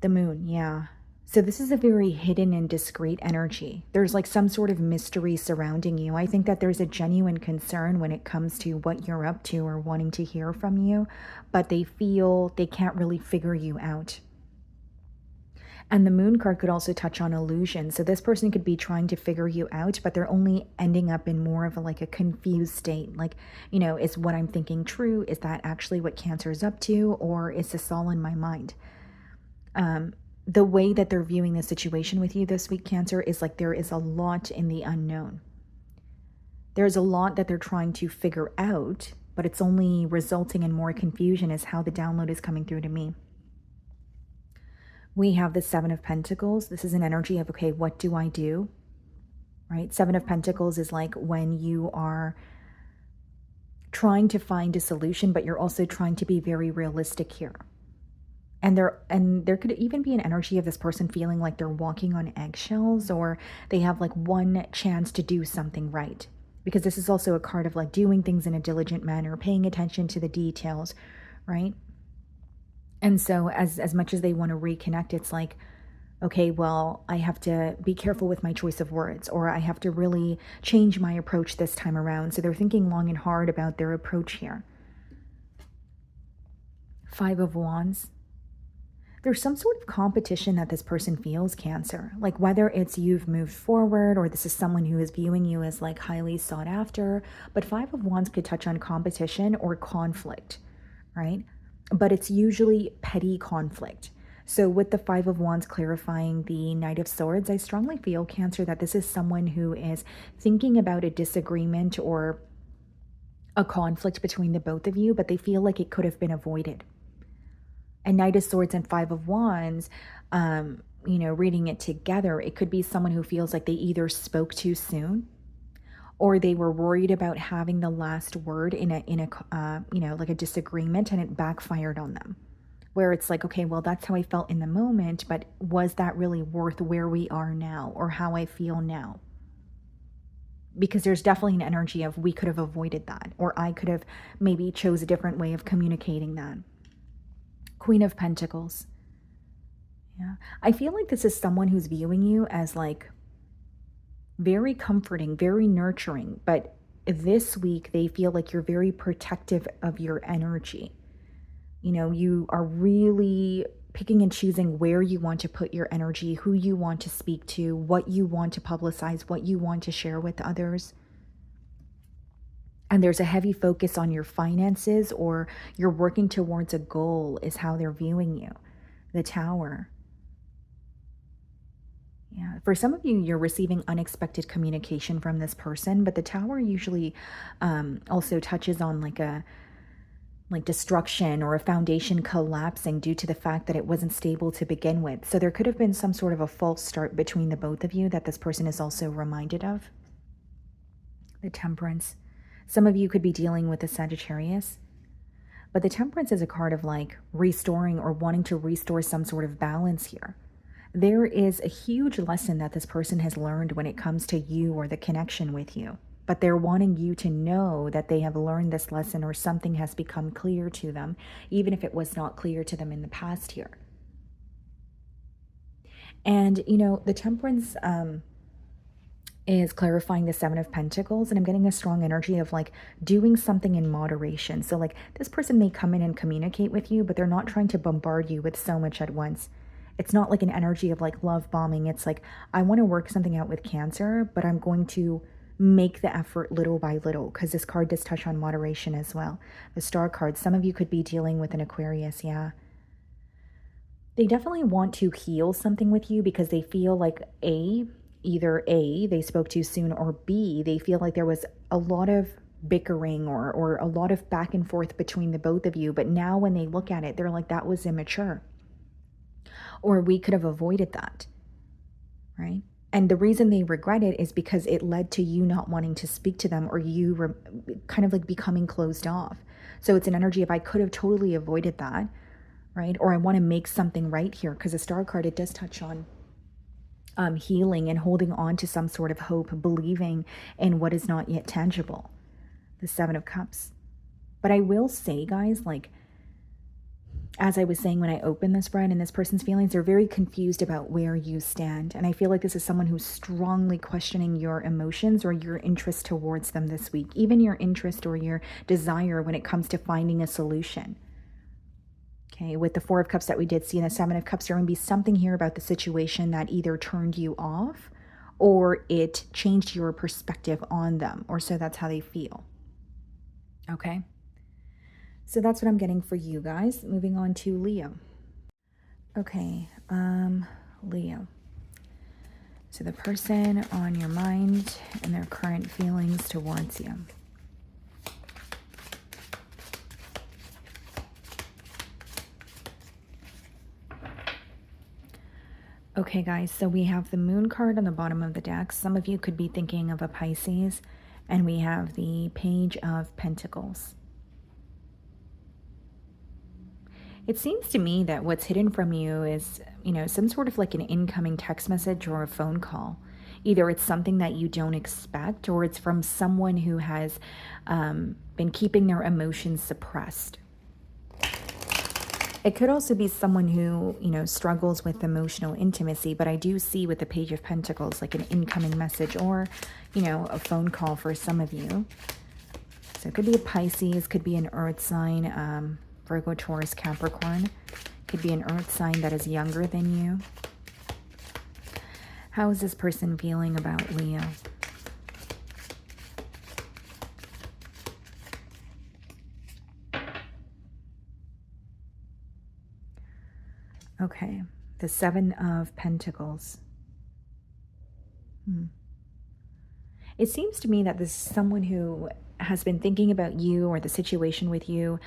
The Moon, yeah. So this is a very hidden and discreet energy. There's like some sort of mystery surrounding you. I think that there's a genuine concern when it comes to what you're up to or wanting to hear from you, but they feel they can't really figure you out. And the Moon card could also touch on illusion. So this person could be trying to figure you out, but they're only ending up in more of a confused state. Like, is what I'm thinking true? Is that actually what Cancer is up to? Or is this all in my mind? The way that they're viewing the situation with you this week, Cancer, is like there is a lot in the unknown. There's a lot that they're trying to figure out, but it's only resulting in more confusion is how the download is coming through to me. We have the Seven of Pentacles. This is an energy of, okay, what do I do? Right? Seven of Pentacles is like when you are trying to find a solution, but you're also trying to be very realistic here. And there could even be an energy of this person feeling like they're walking on eggshells, or they have like one chance to do something right. Because this is also a card of like doing things in a diligent manner, paying attention to the details, right? And so as much as they want to reconnect, it's like, okay, well, I have to be careful with my choice of words, or I have to really change my approach this time around. So they're thinking long and hard about their approach here. Five of Wands. There's some sort of competition that this person feels, Cancer. Like whether it's you've moved forward or this is someone who is viewing you as like highly sought after. But Five of Wands could touch on competition or conflict, right? But it's usually petty conflict. So with the Five of Wands clarifying the Knight of Swords, I strongly feel, Cancer, that this is someone who is thinking about a disagreement or a conflict between the both of you, but they feel like it could have been avoided. And Knight of Swords and Five of Wands, reading it together, it could be someone who feels like they either spoke too soon, or they were worried about having the last word in a disagreement, and it backfired on them. Where it's like, okay, well, that's how I felt in the moment, but was that really worth where we are now or how I feel now? Because there's definitely an energy of we could have avoided that, or I could have maybe chose a different way of communicating that. Queen of Pentacles. Yeah, I feel like this is someone who's viewing you as like very comforting, very nurturing, but this week they feel like you're very protective of your energy. You are really picking and choosing where you want to put your energy, who you want to speak to, what you want to publicize, what you want to share with others. And there's a heavy focus on your finances, or you're working towards a goal is how they're viewing you. The Tower. Yeah, for some of you, you're receiving unexpected communication from this person, but the Tower usually also touches on like destruction or a foundation collapsing due to the fact that it wasn't stable to begin with. So there could have been some sort of a false start between the both of you that this person is also reminded of. The Temperance. Some of you could be dealing with a Sagittarius, but the Temperance is a card of like restoring or wanting to restore some sort of balance here. There is a huge lesson that this person has learned when it comes to you or the connection with you, but they're wanting you to know that they have learned this lesson or something has become clear to them, even if it was not clear to them in the past here. And, you know, the Temperance is clarifying the Seven of Pentacles, and I'm getting a strong energy of like doing something in moderation. So like this person may come in and communicate with you, but they're not trying to bombard you with so much at once. It's not like an energy of like love bombing. It's like, I want to work something out with Cancer, but I'm going to make the effort little by little, because this card does touch on moderation as well. The Star card, some of you could be dealing with an Aquarius, yeah. They definitely want to heal something with you because they feel like either A, they spoke too soon, or B, they feel like there was a lot of bickering or a lot of back and forth between the both of you. But now when they look at it, they're like, that was immature. Or we could have avoided that, right? And the reason they regret it is because it led to you not wanting to speak to them, or you kind of like becoming closed off. So it's an energy of, I could have totally avoided that, right? Or I want to make something right here, because the Star card, it does touch on healing and holding on to some sort of hope, believing in what is not yet tangible. The Seven of Cups. But I will say, guys, like, as I was saying when I opened this spread, and this person's feelings, they're very confused about where you stand. And I feel like this is someone who's strongly questioning your emotions or your interest towards them this week, even your interest or your desire when it comes to finding a solution. Okay, with the Four of Cups that we did see in the Seven of Cups, there would be something here about the situation that either turned you off or it changed your perspective on them, or so that's how they feel. Okay, so that's what I'm getting for you guys. Moving on to Leo. Okay, Leo. So the person on your mind and their current feelings towards you. Okay, guys, so we have the Moon card on the bottom of the deck. Some of you could be thinking of a Pisces, and we have the Page of Pentacles. It seems to me that what's hidden from you is, you know, some sort of like an incoming text message or a phone call. Either it's something that you don't expect, or it's from someone who has been keeping their emotions suppressed. It could also be someone who, you know, struggles with emotional intimacy, but I do see with the Page of Pentacles like an incoming message or, you know, a phone call for some of you. So it could be a Pisces, could be an earth sign, Virgo, Taurus, Capricorn. Could be an earth sign that is younger than you. How is this person feeling about Leo? Okay, the Seven of Pentacles. It seems to me that this is someone who has been thinking about you or the situation with you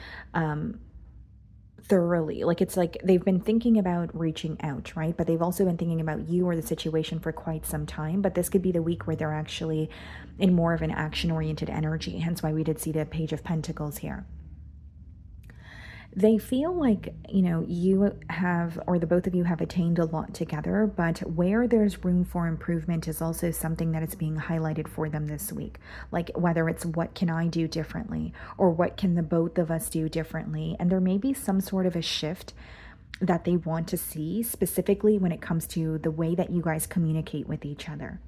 thoroughly. Like, it's like they've been thinking about reaching out, right? But they've also been thinking about you or the situation for quite some time. But this could be the week where they're actually in more of an action-oriented energy. Hence why we did see the Page of Pentacles here. They feel like, you know, you have, or the both of you have attained a lot together, but where there's room for improvement is also something that is being highlighted for them this week. Like whether it's what can I do differently, or what can the both of us do differently. And there may be some sort of a shift that they want to see, specifically when it comes to the way that you guys communicate with each other.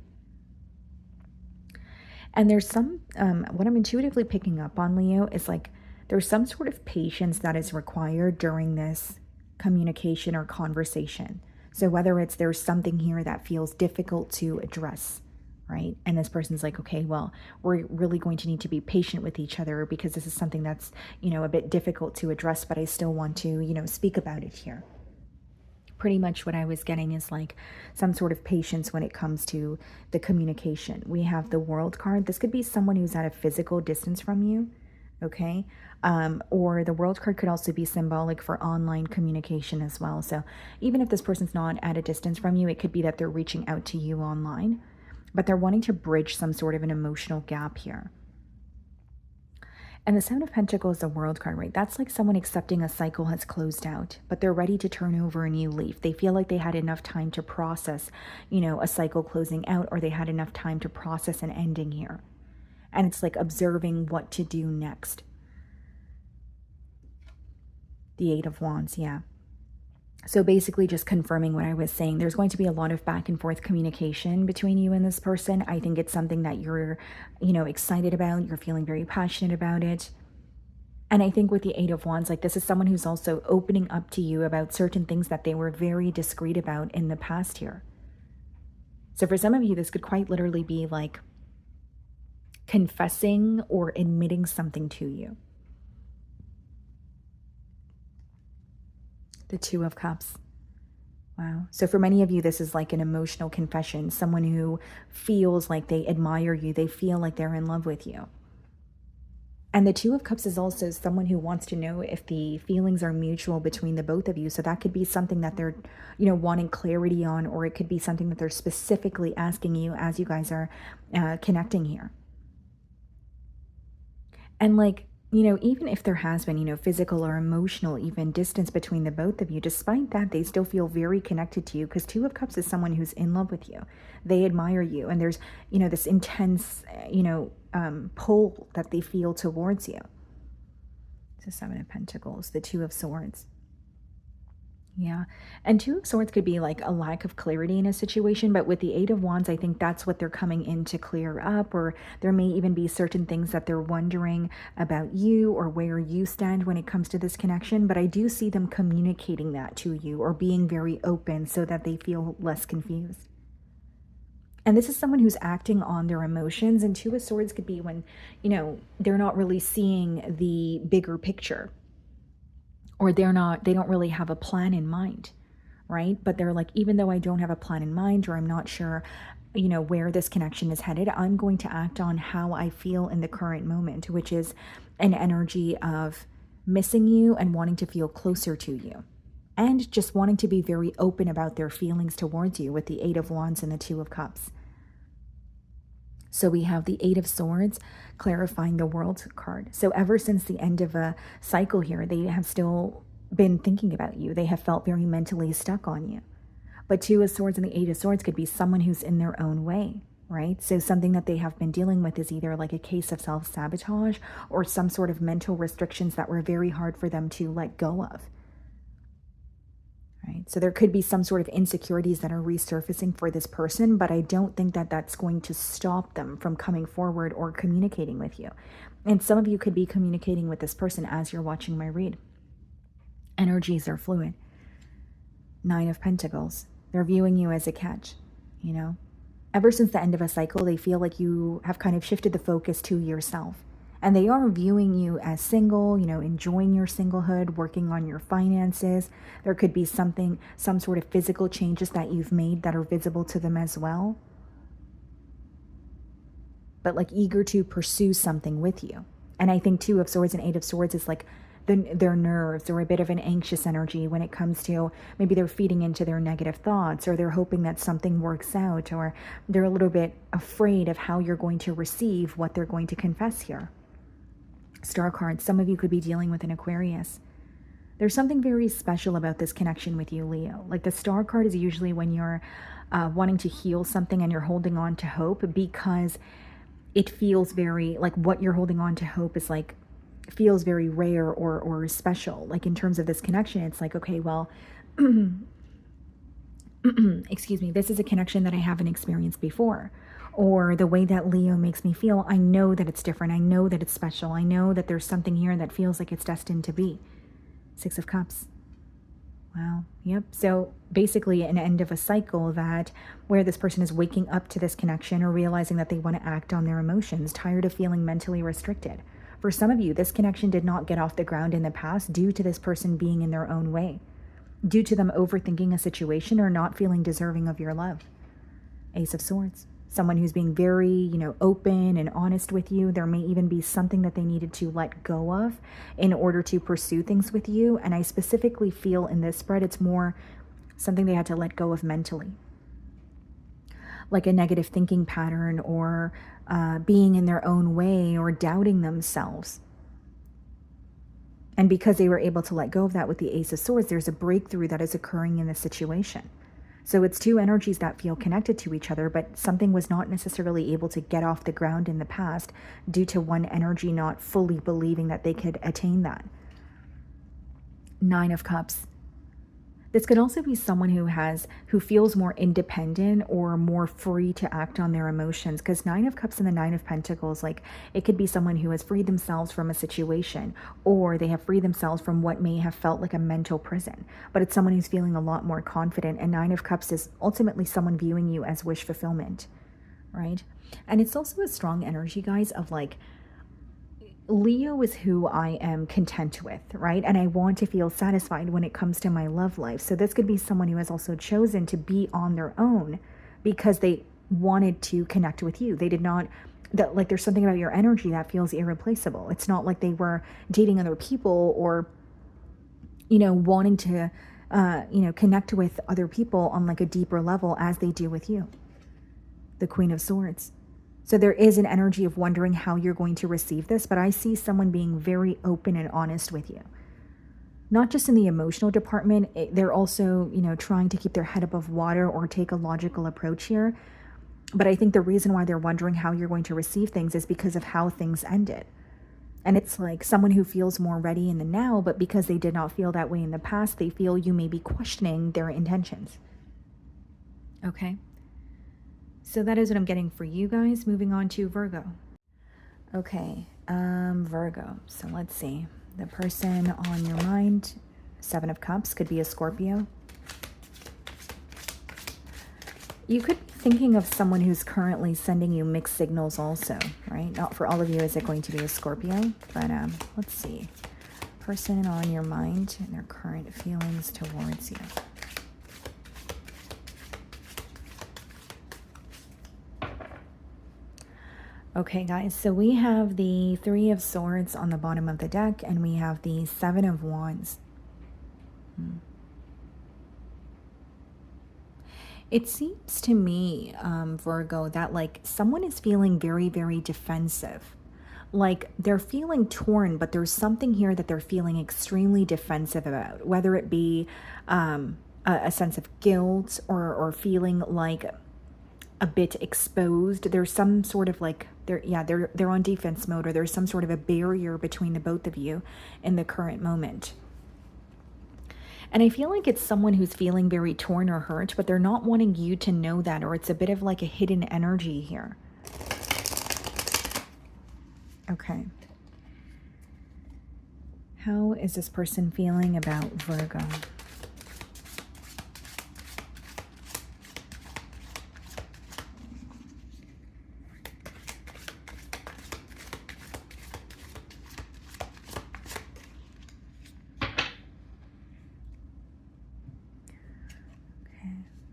And there's some, what I'm intuitively picking up on, Leo, is like, there's some sort of patience that is required during this communication or conversation. So whether it's there's something here that feels difficult to address, right? And this person's like, okay, well, we're really going to need to be patient with each other because this is something that's, you know, a bit difficult to address, but I still want to, you know, speak about it here. Pretty much what I was getting is like some sort of patience when it comes to the communication. We have the World card. This could be someone who's at a physical distance from you. Okay, or the World card could also be symbolic for online communication as well. So even if this person's not at a distance from you, it could be that they're reaching out to you online, but they're wanting to bridge some sort of an emotional gap here. And the Seven of Pentacles is the World card, right? That's like someone accepting a cycle has closed out, but they're ready to turn over a new leaf. They feel like they had enough time to process, you know, a cycle closing out, or they had enough time to process an ending here. And it's like observing what to do next. The Eight of Wands, yeah. So basically just confirming what I was saying, there's going to be a lot of back and forth communication between you and this person. I think it's something that you're, excited about. You're feeling very passionate about it. And I think with the Eight of Wands, like this is someone who's also opening up to you about certain things that they were very discreet about in the past here. So for some of you, this could quite literally be like confessing or admitting something to you. The Two of Cups. Wow. So for many of you, this is like an emotional confession, someone who feels like they admire you. They feel like they're in love with you. And the Two of Cups is also someone who wants to know if the feelings are mutual between the both of you. So that could be something that they're, wanting clarity on, or it could be something that they're specifically asking you as you guys are connecting here. And like, even if there has been, physical or emotional, even distance between the both of you, despite that, they still feel very connected to you, because Two of Cups is someone who's in love with you. They admire you. And there's, this intense, pull that they feel towards you. So Seven of Pentacles, the Two of Swords. Yeah. And Two of Swords could be like a lack of clarity in a situation, but with the Eight of Wands, I think that's what they're coming in to clear up, or there may even be certain things that they're wondering about you or where you stand when it comes to this connection. But I do see them communicating that to you or being very open so that they feel less confused. And this is someone who's acting on their emotions, and Two of Swords could be when, they're not really seeing the bigger picture, or they don't really have a plan in mind, right? But they're like, even though I don't have a plan in mind, or I'm not sure, where this connection is headed, I'm going to act on how I feel in the current moment, which is an energy of missing you and wanting to feel closer to you, and just wanting to be very open about their feelings towards you with the Eight of Wands and the Two of Cups. So we have the Eight of Swords clarifying the World card. So ever since the end of a cycle here, they have still been thinking about you. They have felt very mentally stuck on you. But Two of Swords and the Eight of Swords could be someone who's in their own way, right? So something that they have been dealing with is either like a case of self-sabotage or some sort of mental restrictions that were very hard for them to let go of. Right? So there could be some sort of insecurities that are resurfacing for this person, but I don't think that that's going to stop them from coming forward or communicating with you. And some of you could be communicating with this person as you're watching my read. Energies are fluid. Nine of Pentacles. They're viewing you as a catch, Ever since the end of a cycle, they feel like you have kind of shifted the focus to yourself. And they are viewing you as single, enjoying your singlehood, working on your finances. There could be some sort of physical changes that you've made that are visible to them as well. But like eager to pursue something with you. And I think Two of Swords and Eight of Swords is like their nerves, or a bit of an anxious energy when it comes to maybe they're feeding into their negative thoughts, or they're hoping that something works out, or they're a little bit afraid of how you're going to receive what they're going to confess here. Star card, some of you could be dealing with an Aquarius. There's something very special about this connection with you, Leo. Like the Star card is usually when you're wanting to heal something and you're holding on to hope, because it feels very, like what you're holding on to hope is like, feels very rare or special. Like in terms of this connection, it's like, okay, well, excuse me, this is a connection that I haven't experienced before. Or the way that Leo makes me feel, I know that it's different. I know that it's special. I know that there's something here that feels like it's destined to be. Six of Cups. Wow. Yep. So basically an end of a cycle that where this person is waking up to this connection or realizing that they want to act on their emotions, tired of feeling mentally restricted. For some of you, this connection did not get off the ground in the past due to this person being in their own way, due to them overthinking a situation or not feeling deserving of your love. Ace of Swords. Someone who's being very, open and honest with you. There may even be something that they needed to let go of in order to pursue things with you. And I specifically feel in this spread, it's more something they had to let go of mentally. Like a negative thinking pattern, or being in their own way, or doubting themselves. And because they were able to let go of that with the Ace of Swords, there's a breakthrough that is occurring in this situation. So it's two energies that feel connected to each other, but something was not necessarily able to get off the ground in the past due to one energy not fully believing that they could attain that. Nine of Cups. This could also be someone who feels more independent or more free to act on their emotions, because Nine of Cups and the Nine of Pentacles, like, it could be someone who has freed themselves from a situation, or they have freed themselves from what may have felt like a mental prison, but it's someone who's feeling a lot more confident. And Nine of Cups is ultimately someone viewing you as wish fulfillment, right? And it's also a strong energy, guys, of like, Leo is who I am content with, right? And I want to feel satisfied when it comes to my love life. So this could be someone who has also chosen to be on their own because they wanted to connect with you. They did not, that, like, there's something about your energy that feels irreplaceable. It's not like they were dating other people or, you know, wanting to, connect with other people on like a deeper level as they do with you. The Queen of Swords. So there is an energy of wondering how you're going to receive this, but I see someone being very open and honest with you. Not just in the emotional department, they're also, you know, trying to keep their head above water or take a logical approach here. But I think the reason why they're wondering how you're going to receive things is because of how things ended. And it's like someone who feels more ready in the now, but because they did not feel that way in the past, they feel you may be questioning their intentions. Okay? So that is what I'm getting for you guys. Moving on to Virgo. Okay, Virgo. So let's see. The person on your mind, Seven of Cups, could be a Scorpio. You could be thinking of someone who's currently sending you mixed signals also, right? Not for all of you is it going to be a Scorpio, but let's see. Person on your mind and their current feelings towards you. Okay, guys, so we have the Three of Swords on the bottom of the deck, and we have the Seven of Wands. It seems to me, Virgo, that like someone is feeling very, very defensive. Like they're feeling torn, but there's something here that they're feeling extremely defensive about, whether it be a sense of guilt or feeling like a bit exposed. There's some sort of like they're on defense mode, or there's some sort of a barrier between the both of you in the current moment. And I feel like it's someone who's feeling very torn or hurt, but they're not wanting you to know that, or it's a bit of like a hidden energy here. Okay. How is this person feeling about Virgo?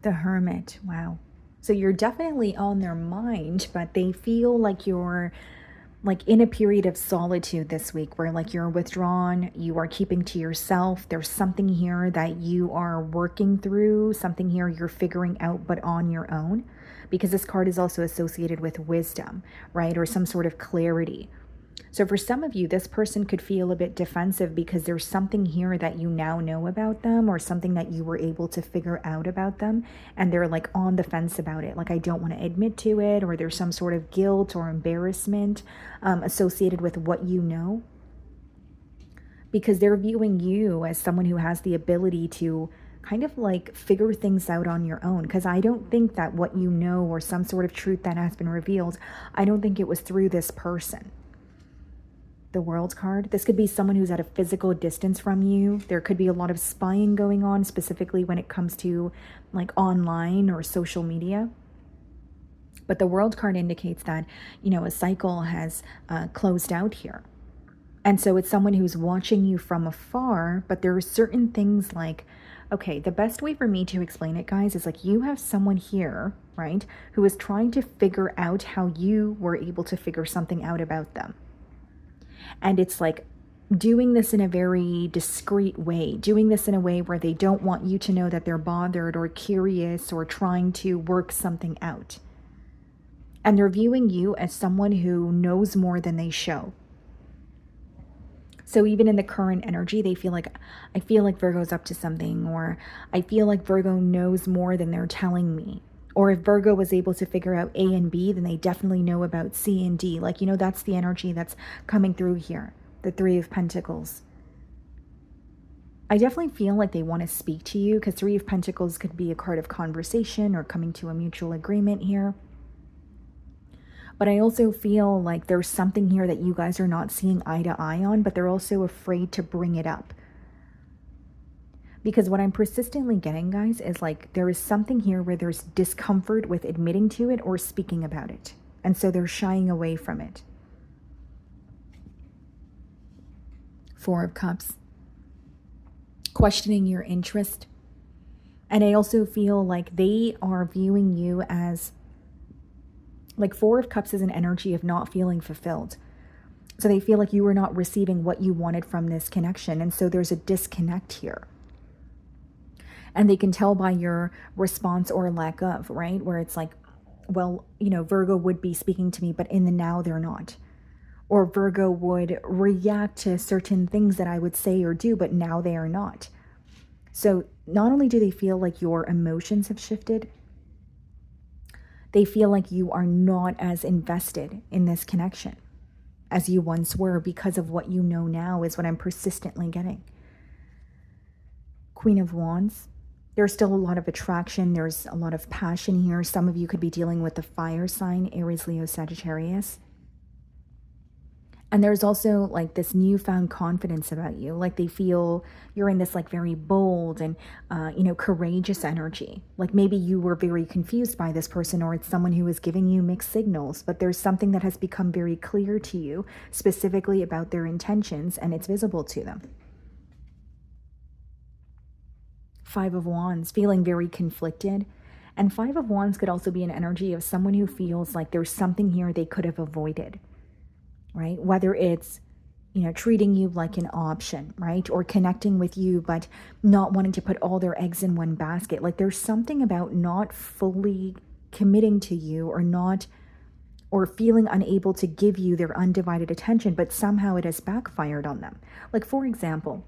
The Hermit. Wow. So you're definitely on their mind, but they feel like you're like in a period of solitude this week where like you're withdrawn, you are keeping to yourself. There's something here that you are working through, something here you're figuring out, but on your own, because this card is also associated with wisdom, right? Or some sort of clarity. So for some of you, this person could feel a bit defensive because there's something here that you now know about them, or something that you were able to figure out about them, and they're like on the fence about it. Like, I don't want to admit to it, or there's some sort of guilt or embarrassment associated with what you know, because they're viewing you as someone who has the ability to kind of like figure things out on your own. Because I don't think that what you know, or some sort of truth that has been revealed, I don't think it was through this person. The World card. This could be someone who's at a physical distance from you. There could be a lot of spying going on, specifically when it comes to like online or social media. But the World card indicates that, you know, a cycle has closed out here. And so it's someone who's watching you from afar, but there are certain things like, okay, the best way for me to explain it, guys, is like you have someone here, right, who is trying to figure out how you were able to figure something out about them. And it's like doing this in a very discreet way, doing this in a way where they don't want you to know that they're bothered or curious or trying to work something out. And they're viewing you as someone who knows more than they show. So even in the current energy, they feel like, I feel like Virgo's up to something, or I feel like Virgo knows more than they're telling me. Or if Virgo was able to figure out A and B, then they definitely know about C and D. Like, you know, that's the energy that's coming through here. The Three of Pentacles. I definitely feel like they want to speak to you, because Three of Pentacles could be a card of conversation or coming to a mutual agreement here. But I also feel like there's something here that you guys are not seeing eye to eye on, but they're also afraid to bring it up. Because what I'm persistently getting, guys, is like there is something here where there's discomfort with admitting to it or speaking about it. And so they're shying away from it. Four of Cups. Questioning your interest. And I also feel like they are viewing you as, like, Four of Cups is an energy of not feeling fulfilled. So they feel like you were not receiving what you wanted from this connection. And so there's a disconnect here. And they can tell by your response or lack of, right? Where it's like, well, you know, Virgo would be speaking to me, but in the now they're not. Or Virgo would react to certain things that I would say or do, but now they are not. So not only do they feel like your emotions have shifted, they feel like you are not as invested in this connection as you once were, because of what you know now is what I'm persistently getting. Queen of Wands. There's still a lot of attraction. There's a lot of passion here. Some of you could be dealing with the fire sign, Aries, Leo, Sagittarius. And there's also like this newfound confidence about you. Like they feel you're in this like very bold and, courageous energy. Like maybe you were very confused by this person, or it's someone who is giving you mixed signals, but there's something that has become very clear to you specifically about their intentions, and it's visible to them. Five of Wands, feeling very conflicted. And Five of Wands could also be an energy of someone who feels like there's something here they could have avoided. Right? Whether it's, treating you like an option, right? Or connecting with you, but not wanting to put all their eggs in one basket. Like there's something about not fully committing to you, or feeling unable to give you their undivided attention, but somehow it has backfired on them. Like, for example,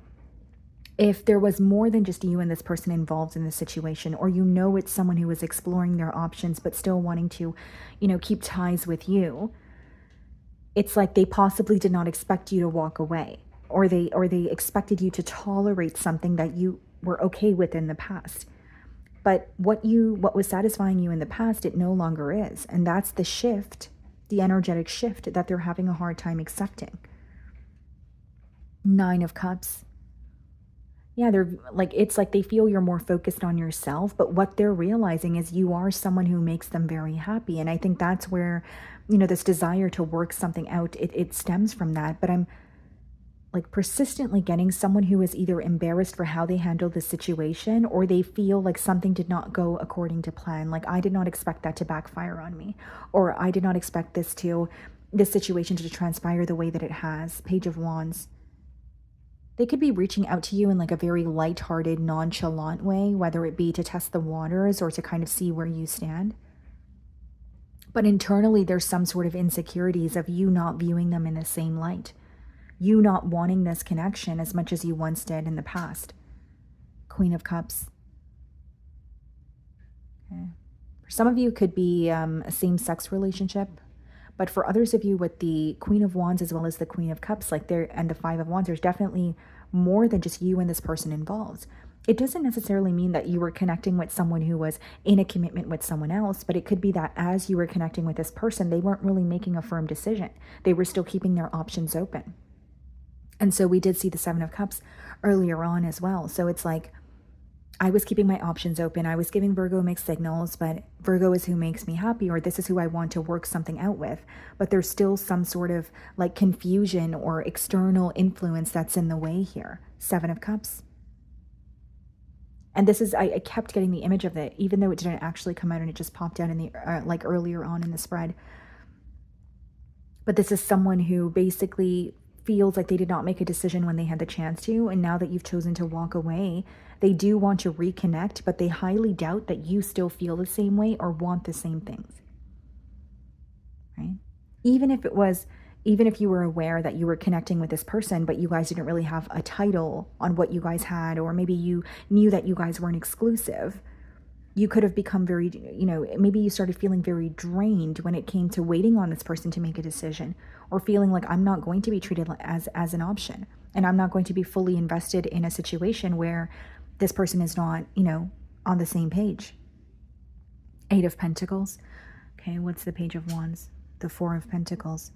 if there was more than just you and this person involved in the situation, or it's someone who is exploring their options, but still wanting to, keep ties with you, it's like they possibly did not expect you to walk away, or they expected you to tolerate something that you were okay with in the past. But what was satisfying you in the past, it no longer is. And that's the shift, the energetic shift that they're having a hard time accepting. Nine of Cups. Yeah, it's like they feel you're more focused on yourself, but what they're realizing is you are someone who makes them very happy. And I think that's where, this desire to work something out, it stems from that. But I'm like persistently getting someone who is either embarrassed for how they handled the situation, or they feel like something did not go according to plan. Like, I did not expect that to backfire on me, or I did not expect this situation to transpire the way that it has. Page of Wands. They could be reaching out to you in like a very lighthearted, nonchalant way, whether it be to test the waters or to kind of see where you stand. But internally, there's some sort of insecurities of you not viewing them in the same light. You not wanting this connection as much as you once did in the past. Queen of Cups. Okay. For some of you, it could be a same-sex relationship. But for others of you with the Queen of Wands as well as the Queen of Cups, and the Five of Wands, there's definitely more than just you and this person involved. It doesn't necessarily mean that you were connecting with someone who was in a commitment with someone else, but it could be that as you were connecting with this person, they weren't really making a firm decision. They were still keeping their options open. And so we did see the Seven of Cups earlier on as well. So it's like, I was keeping my options open. I was giving Virgo mixed signals, but Virgo is who makes me happy, or this is who I want to work something out with. But there's still some sort of like confusion or external influence that's in the way here. Seven of Cups. And this is, I kept getting the image of it, even though it didn't actually come out and it just popped out in the, earlier on in the spread. But this is someone who basically feels like they did not make a decision when they had the chance to. And now that you've chosen to walk away, they do want to reconnect, but they highly doubt that you still feel the same way or want the same things. Right? Even if you were aware that you were connecting with this person, but you guys didn't really have a title on what you guys had, or maybe you knew that you guys weren't exclusive, you could have become very, maybe you started feeling very drained when it came to waiting on this person to make a decision, or feeling like I'm not going to be treated as an option, and I'm not going to be fully invested in a situation where this person is not, on the same page. 8 of Pentacles. Okay, what's the Page of Wands? The 4 of Pentacles.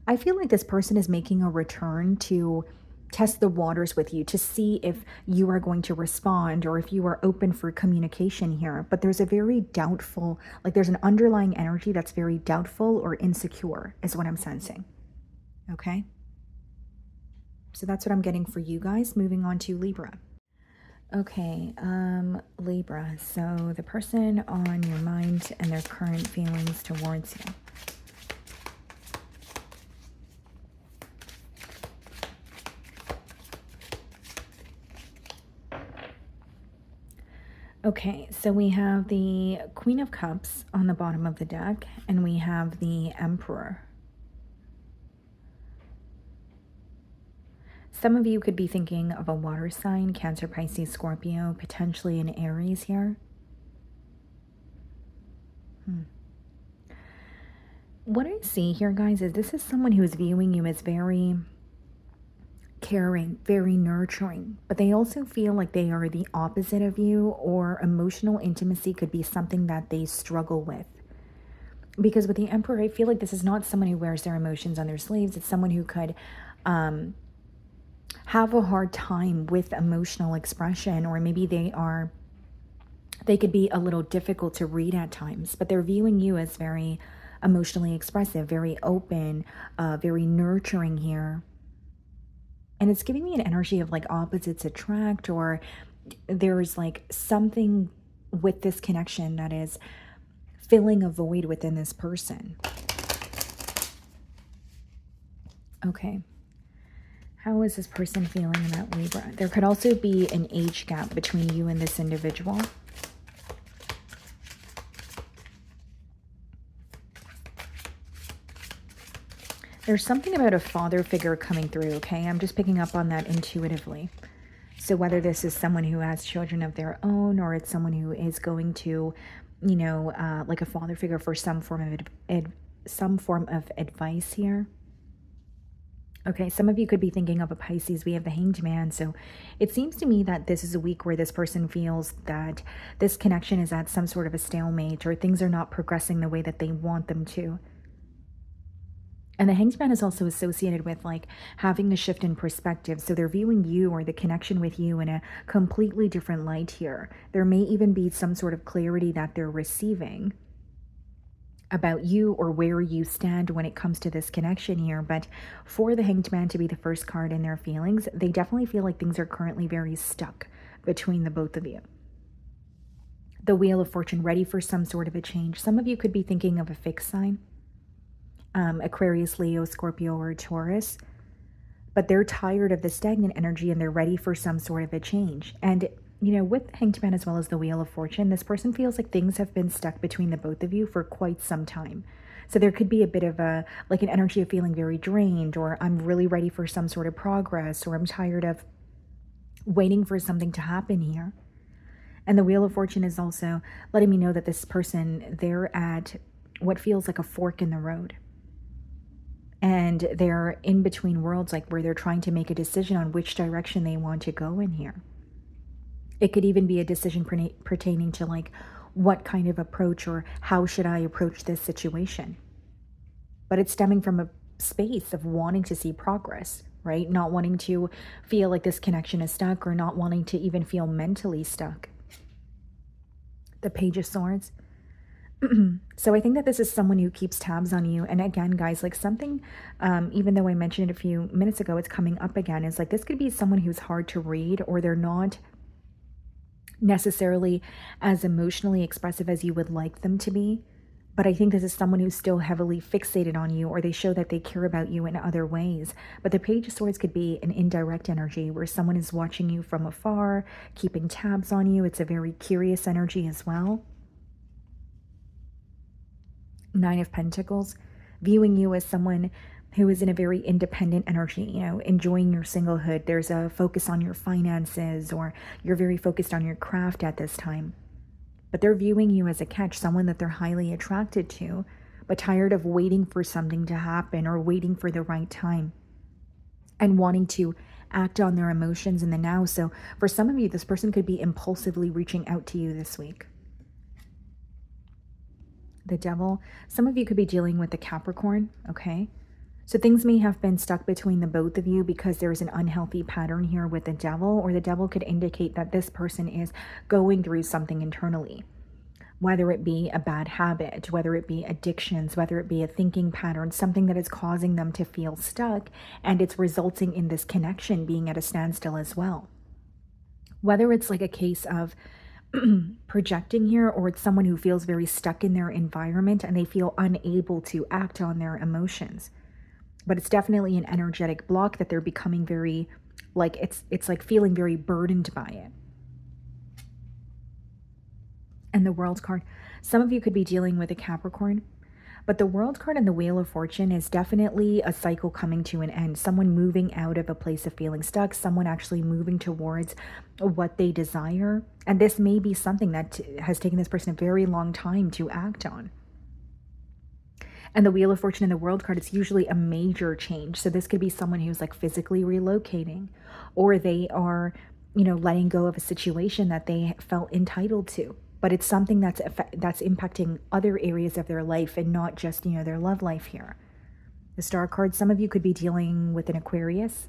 I feel like this person is making a return to test the waters with you, to see if you are going to respond or if you are open for communication here. But there's a very doubtful, like there's an underlying energy that's very doubtful or insecure is what I'm sensing. Okay? So that's what I'm getting for you guys. Moving on to Libra. Okay, Libra. So the person on your mind and their current feelings towards you. Okay, so we have the Queen of Cups on the bottom of the deck, and we have the Emperor. Some of you could be thinking of a water sign, Cancer, Pisces, Scorpio, potentially an Aries here. What I see here, guys, is this is someone who is viewing you as very caring, very nurturing, but they also feel like they are the opposite of you, or emotional intimacy could be something that they struggle with. Because with the Emperor, I feel like this is not someone who wears their emotions on their sleeves. It's someone who could have a hard time with emotional expression, or maybe they could be a little difficult to read at times, but they're viewing you as very emotionally expressive, very open, very nurturing here. And it's giving me an energy of like opposites attract, or there's like something with this connection that is filling a void within this person. Okay. How is this person feeling about Libra? There could also be an age gap between you and this individual. There's something about a father figure coming through, okay? I'm just picking up on that intuitively. So whether this is someone who has children of their own, or it's someone who is going to, like a father figure for some form of advice here. Okay, some of you could be thinking of a Pisces. We have the Hanged Man. So it seems to me that this is a week where this person feels that this connection is at some sort of a stalemate, or things are not progressing the way that they want them to. And the Hanged Man is also associated with like having a shift in perspective. So they're viewing you, or the connection with you, in a completely different light here. There may even be some sort of clarity that they're receiving about you, or where you stand when it comes to this connection here. But for the Hanged Man to be the first card in their feelings, they definitely feel like things are currently very stuck between the both of you. The Wheel of Fortune, ready for some sort of a change. Some of you could be thinking of a fixed sign, Aquarius, Leo, Scorpio, or Taurus, but they're tired of the stagnant energy and they're ready for some sort of a change. And with Hanged Man as well as the Wheel of Fortune, this person feels like things have been stuck between the both of you for quite some time. So there could be a bit of an energy of feeling very drained, or I'm really ready for some sort of progress, or I'm tired of waiting for something to happen here. And the Wheel of Fortune is also letting me know that this person, they're at what feels like a fork in the road. And they're in between worlds, like where they're trying to make a decision on which direction they want to go in here. It could even be a decision pertaining to like what kind of approach, or how should I approach this situation. But it's stemming from a space of wanting to see progress, right? Not wanting to feel like this connection is stuck, or not wanting to even feel mentally stuck. The Page of Swords. So I think that this is someone who keeps tabs on you. And again, guys, like something, even though I mentioned it a few minutes ago, it's coming up again, is like this could be someone who's hard to read, or they're not necessarily as emotionally expressive as you would like them to be. But I think this is someone who's still heavily fixated on you, or they show that they care about you in other ways. But the Page of Swords could be an indirect energy where someone is watching you from afar, keeping tabs on you. It's a very curious energy as well. 9 of Pentacles, viewing you as someone who is in a very independent energy, enjoying your singlehood. There's a focus on your finances, or you're very focused on your craft at this time. but they're viewing you as a catch, someone that they're highly attracted to, but tired of waiting for something to happen or waiting for the right time and wanting to act on their emotions in the now. So for some of you, this person could be impulsively reaching out to you this week. The Devil. Some of you could be dealing with the Capricorn, okay? So things may have been stuck between the both of you because there's an unhealthy pattern here with the Devil, or the Devil could indicate that this person is going through something internally, whether it be a bad habit, whether it be addictions, whether it be a thinking pattern, something that is causing them to feel stuck, and it's resulting in this connection being at a standstill as well. Whether it's like a case of projecting here, or it's someone who feels very stuck in their environment and they feel unable to act on their emotions. But it's definitely an energetic block that they're becoming very, like, it's like feeling very burdened by it. And the World card. Some of you could be dealing with a Capricorn, but the World card and the Wheel of Fortune is definitely a cycle coming to an end. Someone moving out of a place of feeling stuck, someone actually moving towards what they desire. And this may be something that has taken this person a very long time to act on. And the Wheel of Fortune and the World card is usually a major change. So this could be someone who's like physically relocating, or they are, you know, letting go of a situation that they felt entitled to. But it's something that's impacting other areas of their life and not just, you know, their love life here. The Star card, some of you could be dealing with an Aquarius.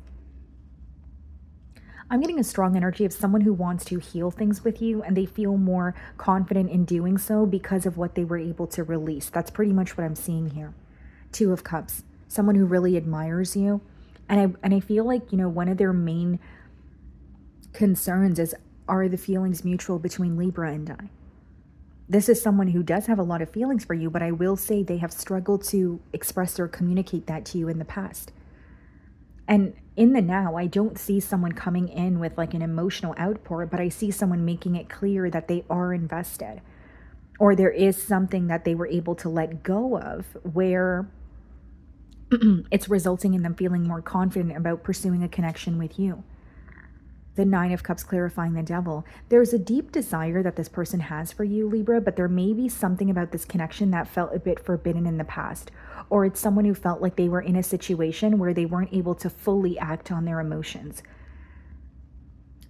I'm getting a strong energy of someone who wants to heal things with you, and they feel more confident in doing so because of what they were able to release. That's pretty much what I'm seeing here. Two of Cups, someone who really admires you. And I feel like, you know, one of their main concerns is, are the feelings mutual between Libra and I? This is someone who does have a lot of feelings for you, but I will say they have struggled to express or communicate that to you in the past. And in the now, I don't see someone coming in with like an emotional outpour, but I see someone making it clear that they are invested, or there is something that they were able to let go of where it's resulting in them feeling more confident about pursuing a connection with you. The Nine of Cups clarifying the Devil. There's a deep desire that this person has for you, Libra, but there may be something about this connection that felt a bit forbidden in the past. Or it's someone who felt like they were in a situation where they weren't able to fully act on their emotions.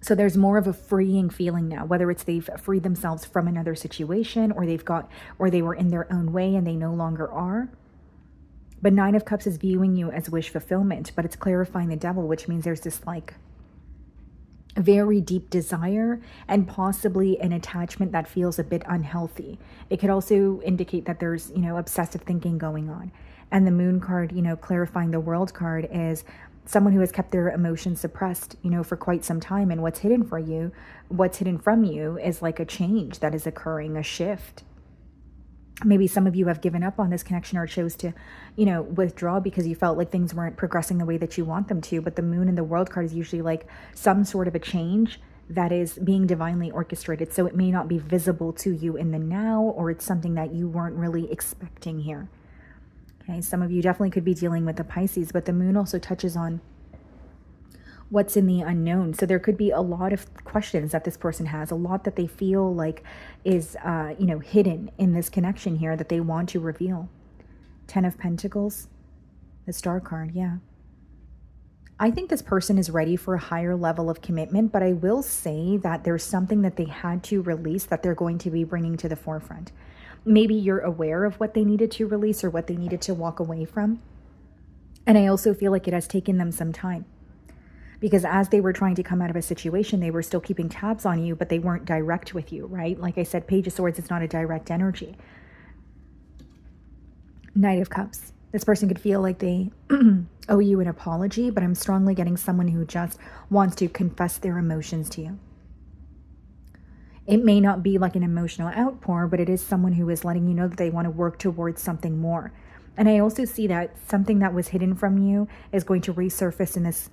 So there's more of a freeing feeling now, whether it's they've freed themselves from another situation, or they were in their own way and they no longer are. But Nine of Cups is viewing you as wish fulfillment, but it's clarifying the Devil, which means there's this like very deep desire and possibly an attachment that feels a bit unhealthy. It could also indicate that there's, you know, obsessive thinking going on. And the Moon card, you know, clarifying the World card, is someone who has kept their emotions suppressed, you know, for quite some time. And what's hidden from you is like a change that is occurring, a shift. Maybe some of you have given up on this connection or chose to, you know, withdraw because you felt like things weren't progressing the way that you want them to. But the Moon and the World card is usually like some sort of a change that is being divinely orchestrated. So it may not be visible to you in the now, or it's something that you weren't really expecting here. Okay, some of you definitely could be dealing with the Pisces, but the Moon also touches on what's in the unknown. So there could be a lot of questions that this person has, a lot that they feel like is, you know, hidden in this connection here that they want to reveal. Ten of Pentacles, the Star card, yeah. I think this person is ready for a higher level of commitment, but I will say that there's something that they had to release that they're going to be bringing to the forefront. Maybe you're aware of what they needed to release or what they needed to walk away from. And I also feel like it has taken them some time, because as they were trying to come out of a situation, they were still keeping tabs on you, but they weren't direct with you, right? Like I said, Page of Swords is not a direct energy. Knight of Cups. This person could feel like they owe you an apology, but I'm strongly getting someone who just wants to confess their emotions to you. It may not be like an emotional outpour, but it is someone who is letting you know that they want to work towards something more. And I also see that something that was hidden from you is going to resurface in this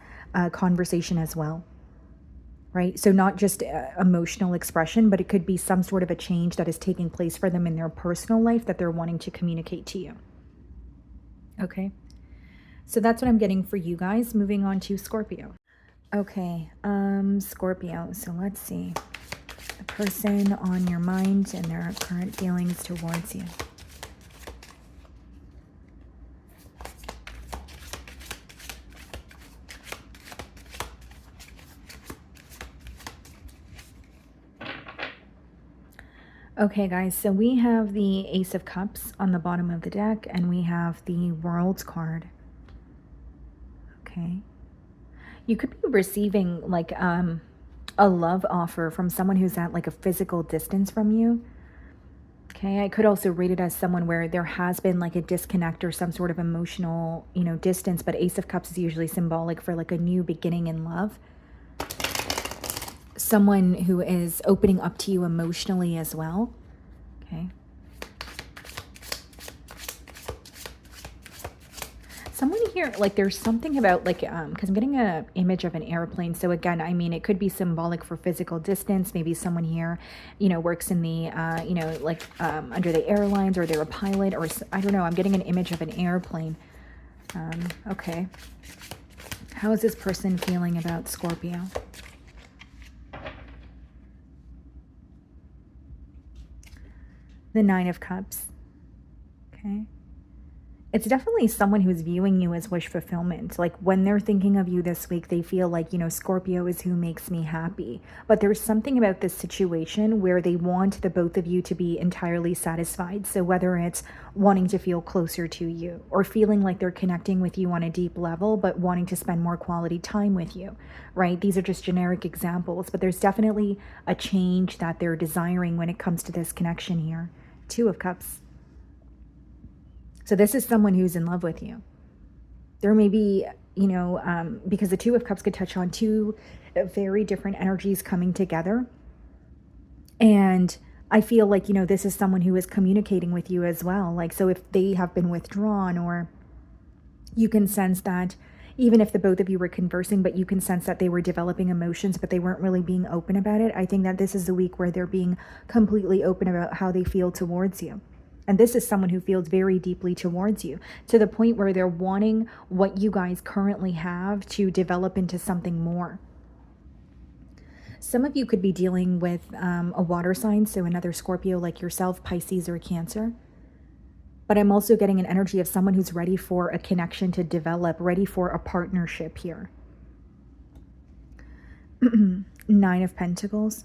conversation as well, right? So not just emotional expression, but it could be some sort of a change that is taking place for them in their personal life that they're wanting to communicate to you. Okay, so that's what I'm getting for you guys. Moving on to Scorpio. Okay, Scorpio, so let's see. The person on your mind and their current feelings towards you. Okay, guys, so we have the Ace of Cups on the bottom of the deck, and we have the World's card. Okay. You could be receiving like a love offer from someone who's at like a physical distance from you. Okay, I could also read it as someone where there has been like a disconnect or some sort of emotional, distance, but Ace of Cups is usually symbolic for like a new beginning in love. Someone who is opening up to you emotionally as well. Okay. Someone here, like there's something about like, because I'm getting a image of an airplane. So again, I mean, it could be symbolic for physical distance. Maybe someone here, works in the, under the airlines, or they're a pilot, or I don't know. I'm getting an image of an airplane. Okay. How is this person feeling about Scorpio? The Nine of Cups. Okay. It's definitely someone who's viewing you as wish fulfillment. Like when they're thinking of you this week, they feel like, Scorpio is who makes me happy. But there's something about this situation where they want the both of you to be entirely satisfied. So whether it's wanting to feel closer to you, or feeling like they're connecting with you on a deep level, but wanting to spend more quality time with you, right? These are just generic examples, but there's definitely a change that they're desiring when it comes to this connection here. Two of Cups. So this is someone who's in love with you. There may be, because the Two of Cups could touch on two very different energies coming together. And I feel like, this is someone who is communicating with you as well. Like, so if they have been withdrawn, or you can sense that even if the both of you were conversing, but you can sense that they were developing emotions, but they weren't really being open about it. I think that this is the week where they're being completely open about how they feel towards you. And this is someone who feels very deeply towards you, to the point where they're wanting what you guys currently have to develop into something more. Some of you could be dealing with a water sign, so another Scorpio like yourself, Pisces, or Cancer. But I'm also getting an energy of someone who's ready for a connection to develop, ready for a partnership here. Nine of Pentacles.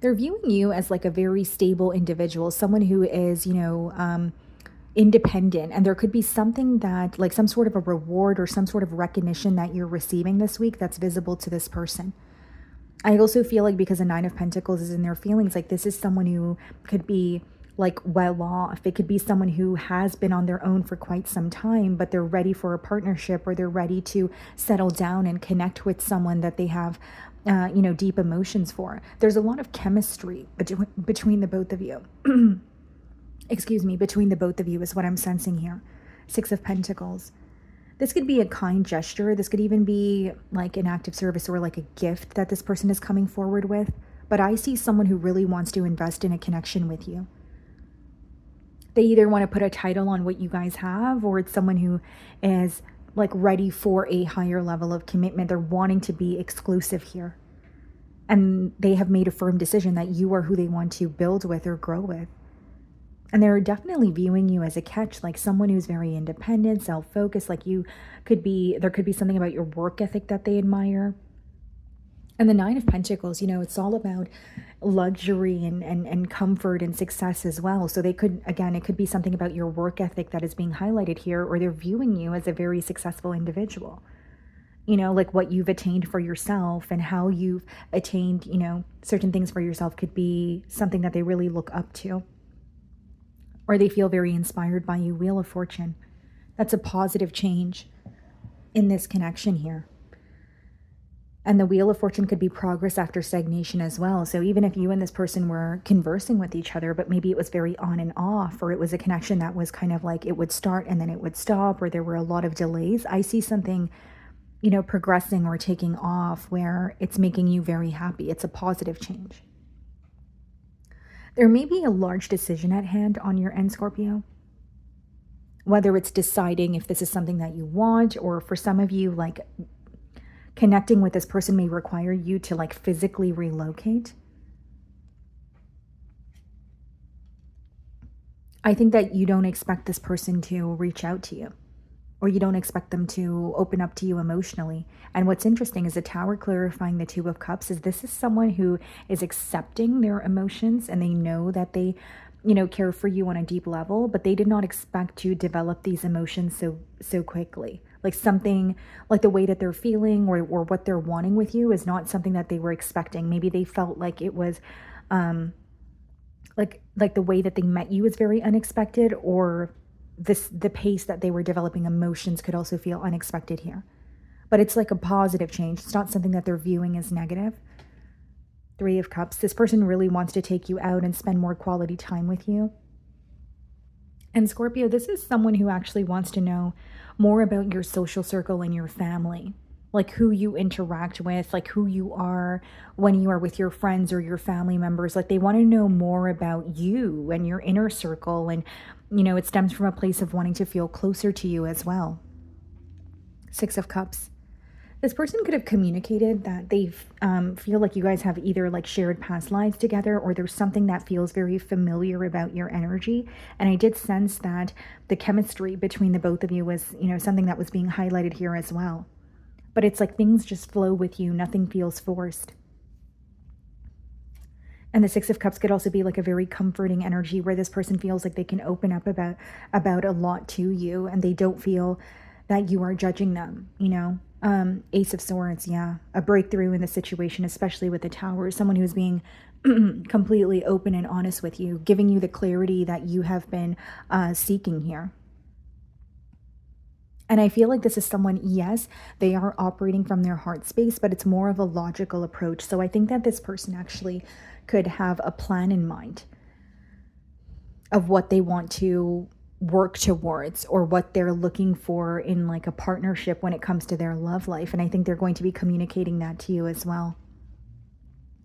They're viewing you as like a very stable individual, someone who is, independent. And there could be something that, like some sort of a reward or some sort of recognition that you're receiving this week that's visible to this person. I also feel like because the Nine of Pentacles is in their feelings, like this is someone who could be like well off. It could be someone who has been on their own for quite some time, but they're ready for a partnership, or they're ready to settle down and connect with someone that they have deep emotions for. There's a lot of chemistry between the both of you. Excuse me, between the both of you is what I'm sensing here. Six of Pentacles. This could be a kind gesture. This could even be like an act of service or like a gift that this person is coming forward with. But I see someone who really wants to invest in a connection with you. They either want to put a title on what you guys have, or it's someone who is like ready for a higher level of commitment. They're wanting to be exclusive here. And they have made a firm decision that you are who they want to build with or grow with. And they're definitely viewing you as a catch, like someone who's very independent, self-focused. Like there could be something about your work ethic that they admire. And the Nine of Pentacles, it's all about luxury and comfort and success as well. So it could be something about your work ethic that is being highlighted here, or they're viewing you as a very successful individual. Like what you've attained for yourself and how you've attained, certain things for yourself could be something that they really look up to. Or they feel very inspired by you. Wheel of Fortune. That's a positive change in this connection here. And the Wheel of Fortune could be progress after stagnation as well. So even if you and this person were conversing with each other, but maybe it was very on and off, or it was a connection that was kind of like it would start and then it would stop, or there were a lot of delays, I see something, progressing or taking off where it's making you very happy. It's a positive change. There may be a large decision at hand on your end, Scorpio. Whether it's deciding if this is something that you want, or for some of you, like connecting with this person may require you to like physically relocate. I think that you don't expect this person to reach out to you, or you don't expect them to open up to you emotionally. And what's interesting is the Tower clarifying the Two of Cups is this is someone who is accepting their emotions, and they know that they, you know, care for you on a deep level, but they did not expect to develop these emotions so quickly. Like something like the way that they're feeling or what they're wanting with you is not something that they were expecting. Maybe they felt like it was like the way that they met you is very unexpected, or the pace that they were developing emotions could also feel unexpected here. But it's like a positive change. It's not something that they're viewing as negative. Three of Cups. This person really wants to take you out and spend more quality time with you. And Scorpio, this is someone who actually wants to know more about your social circle and your family. Like who you interact with, like who you are when you are with your friends or your family members. Like they want to know more about you and your inner circle. And, you know, it stems from a place of wanting to feel closer to you as well. Six of Cups. This person could have communicated that they feel like you guys have either like shared past lives together, or there's something that feels very familiar about your energy. And I did sense that the chemistry between the both of you was, you know, something that was being highlighted here as well. But it's like things just flow with you. Nothing feels forced. And the Six of Cups could also be like a very comforting energy where this person feels like they can open up about a lot to you, and they don't feel that you are judging them, you know. Ace of Swords, yeah. A breakthrough in the situation, especially with the Tower. Someone who's being completely open and honest with you, giving you the clarity that you have been seeking here. And I feel like this is someone, yes, they are operating from their heart space, but it's more of a logical approach. So I think that this person actually could have a plan in mind of what they want to work towards, or what they're looking for in like a partnership when it comes to their love life. And I think they're going to be communicating that to you as well.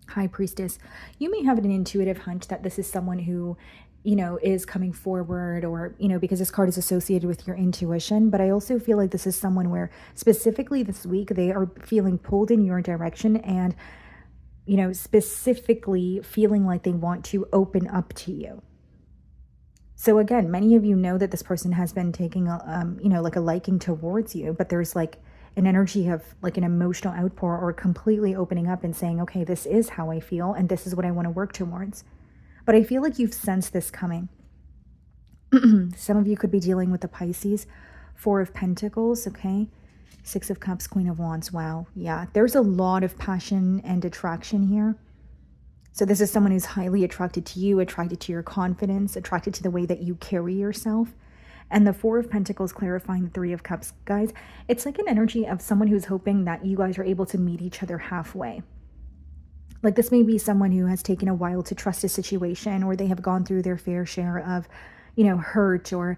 High Priestess, you may have an intuitive hunch that this is someone who, you know, is coming forward, or, you know, because this card is associated with your intuition. But I also feel like this is someone where specifically this week they are feeling pulled in your direction, and, you know, specifically feeling like they want to open up to you. So again, many of you know that this person has been taking a, you know, like a liking towards you, but there's like an energy of like an emotional outpour, or completely opening up and saying, okay, this is how I feel, and this is what I want to work towards. But I feel like you've sensed this coming. Some of you could be dealing with the Pisces. Four of Pentacles, okay? Six of Cups, Queen of Wands. Wow, yeah. There's a lot of passion and attraction here. So this is someone who's highly attracted to you, attracted to your confidence, attracted to the way that you carry yourself. And the Four of Pentacles clarifying the Three of Cups, guys, it's like an energy of someone who's hoping that you guys are able to meet each other halfway. Like this may be someone who has taken a while to trust a situation, or they have gone through their fair share of, you know, hurt, or,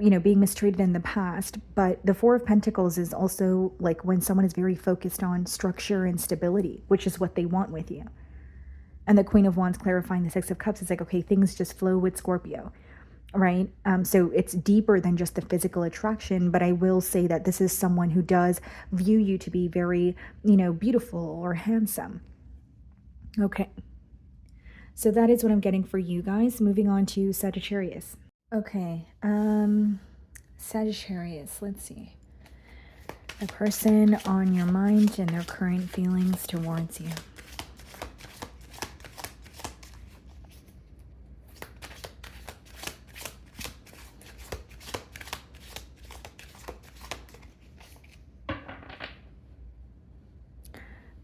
you know, being mistreated in the past. But the Four of Pentacles is also like when someone is very focused on structure and stability, which is what they want with you. And the Queen of Wands clarifying the Six of Cups is like, okay, things just flow with Scorpio, right? So it's deeper than just the physical attraction. But I will say that this is someone who does view you to be very, you know, beautiful or handsome. Okay, so that is what I'm getting for you guys. Moving on to Sagittarius. Okay, Sagittarius, let's see. The person on your mind and their current feelings towards you.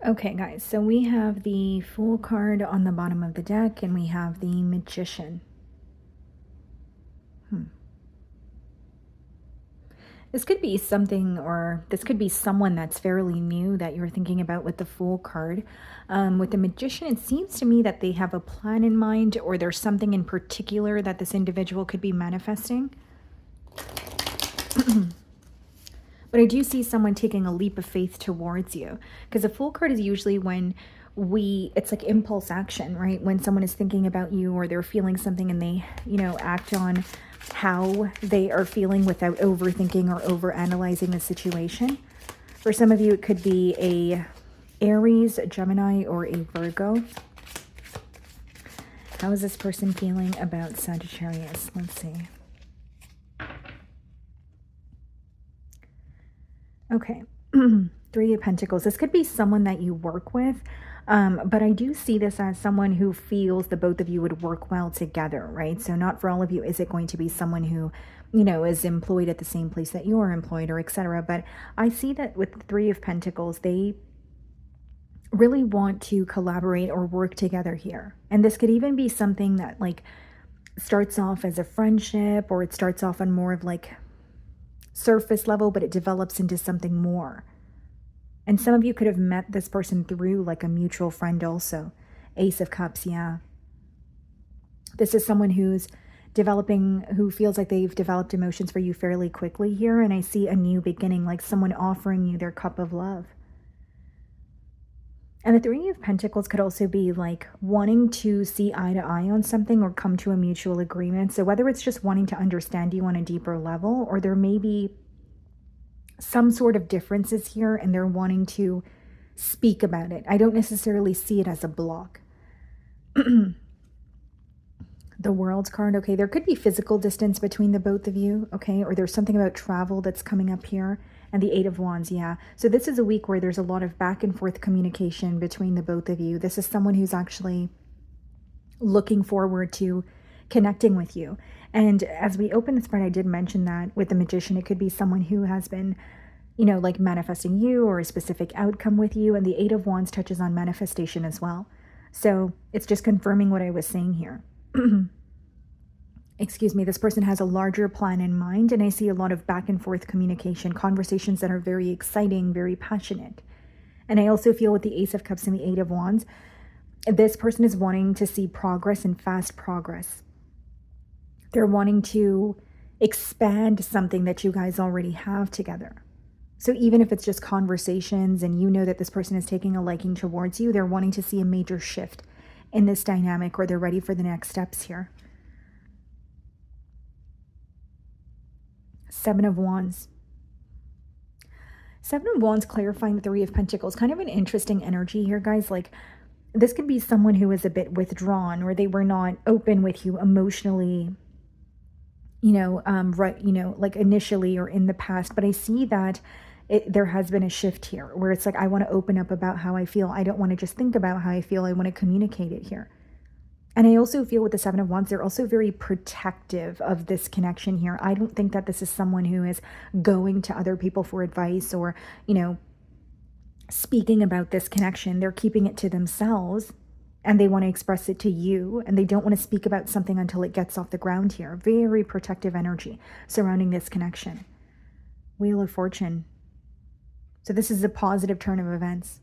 Okay, guys, so we have the Fool card on the bottom of the deck, and we have the Magician. This could be something, or this could be someone that's fairly new that you're thinking about with the Fool card. With the Magician, it seems to me that they have a plan in mind, or there's something in particular that this individual could be manifesting. But I do see someone taking a leap of faith towards you, because a Fool card is usually when it's like impulse action, right? When someone is thinking about you, or they're feeling something, and they, you know, act on how they are feeling without overthinking or overanalyzing the situation. For some of you, it could be a Aries, Gemini, or a Virgo. How is this person feeling about Sagittarius? Let's see. Okay. Three of Pentacles. This could be someone that you work with, but I do see this as someone who feels the both of you would work well together, right? So not for all of you is it going to be someone who, you know, is employed at the same place that you're employed or etc. But I see that with the Three of Pentacles, they really want to collaborate or work together here. And this could even be something that like starts off as a friendship, or it starts off on more of like surface level, but it develops into something more. And some of you could have met this person through like a mutual friend also. Ace of Cups, yeah. This is someone who's developing, who feels like they've developed emotions for you fairly quickly here. And I see a new beginning, like someone offering you their cup of love. And the Three of Pentacles could also be like wanting to see eye to eye on something or come to a mutual agreement. So whether it's just wanting to understand you on a deeper level, or there may be some sort of differences here and they're wanting to speak about it. I don't necessarily see it as a block. The World card, okay, there could be physical distance between the both of you, okay, or there's something about travel that's coming up here. And the Eight of Wands, yeah. So this is a week where there's a lot of back and forth communication between the both of you. This is someone who's actually looking forward to connecting with you. And as we open this part, I did mention that with the Magician, it could be someone who has been, you know, like manifesting you or a specific outcome with you. And the Eight of Wands touches on manifestation as well. So it's just confirming what I was saying here. Excuse me, this person has a larger plan in mind, and I see a lot of back and forth communication, conversations that are very exciting, very passionate. And I also feel with the Ace of Cups and the Eight of Wands, this person is wanting to see progress and fast progress. They're wanting to expand something that you guys already have together. So even if it's just conversations and you know that this person is taking a liking towards you, they're wanting to see a major shift in this dynamic, or they're ready for the next steps here. Seven of Wands. Seven of Wands clarifying the Three of Pentacles. Kind of an interesting energy here, guys. Like, this could be someone who is a bit withdrawn, or they were not open with you emotionally, you know, right, you know, like initially or in the past. But I see that there has been a shift here where it's like, I want to open up about how I feel. I don't want to just think about how I feel. I want to communicate it here. And I also feel with the Seven of Wands, they're also very protective of this connection here. I don't think that this is someone who is going to other people for advice or, you know, speaking about this connection. They're keeping it to themselves and they want to express it to you. And they don't want to speak about something until it gets off the ground here. Very protective energy surrounding this connection. Wheel of Fortune. So this is a positive turn of events.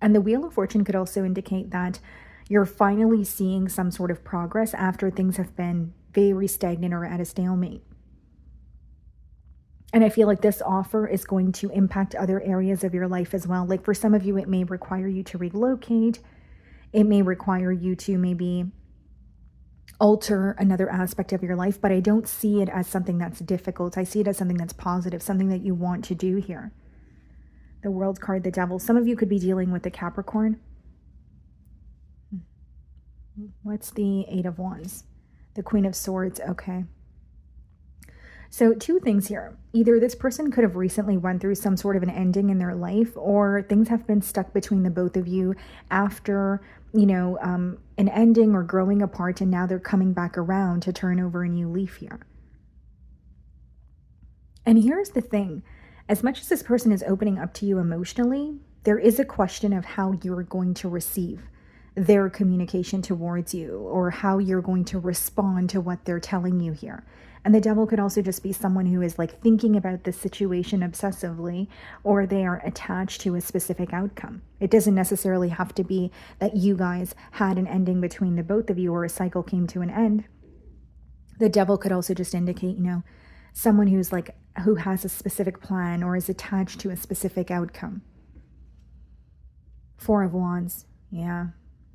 And the Wheel of Fortune could also indicate that you're finally seeing some sort of progress after things have been very stagnant or at a stalemate. And I feel like this offer is going to impact other areas of your life as well. Like for some of you, it may require you to relocate. It may require you to maybe alter another aspect of your life, but I don't see it as something that's difficult. I see it as something that's positive, something that you want to do here. The World card, the Devil. Some of you could be dealing with the Capricorn. What's the Eight of Wands? The Queen of Swords. Okay. So two things here. Either this person could have recently went through some sort of an ending in their life, or things have been stuck between the both of you after, you know, an ending or growing apart, and now they're coming back around to turn over a new leaf here. And here's the thing. As much as this person is opening up to you emotionally, there is a question of how you're going to receive their communication towards you, or how you're going to respond to what they're telling you here. And the Devil could also just be someone who is like thinking about the situation obsessively, or they are attached to a specific outcome. It doesn't necessarily have to be that you guys had an ending between the both of you, or a cycle came to an end. The Devil could also just indicate, you know, someone who's like, who has a specific plan or is attached to a specific outcome. Four of Wands. Yeah.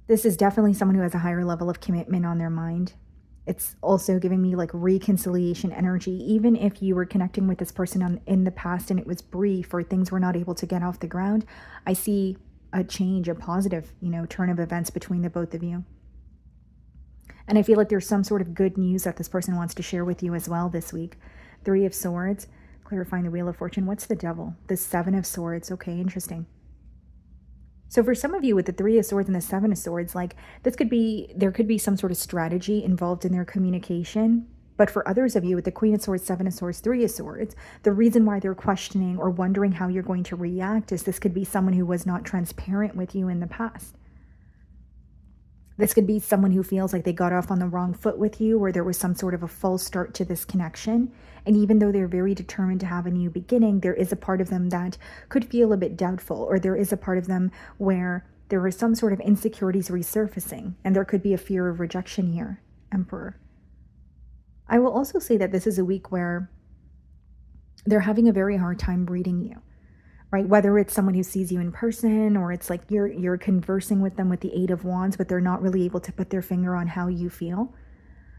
This is definitely someone who has a higher level of commitment on their mind. It's also giving me like reconciliation energy. Even if you were connecting with this person in the past and it was brief or things were not able to get off the ground, I see a change, a positive, turn of events between the both of you. And I feel like there's some sort of good news that this person wants to share with you as well this week. 3 of Swords, clarifying the Wheel of Fortune. What's the Devil? The 7 of Swords. Okay, interesting. So for some of you with the 3 of Swords and the 7 of Swords, like there could be some sort of strategy involved in their communication. But for others of you with the Queen of Swords, 7 of Swords, 3 of Swords, the reason why they're questioning or wondering how you're going to react is this could be someone who was not transparent with you in the past. This could be someone who feels like they got off on the wrong foot with you, or there was some sort of a false start to this connection. And even though they're very determined to have a new beginning, there is a part of them that could feel a bit doubtful, or there is a part of them where there are some sort of insecurities resurfacing, and there could be a fear of rejection here, Emperor. I will also say that this is a week where they're having a very hard time reading you. Right? Whether it's someone who sees you in person or it's like you're conversing with them with the 8 of Wands, but they're not really able to put their finger on how you feel.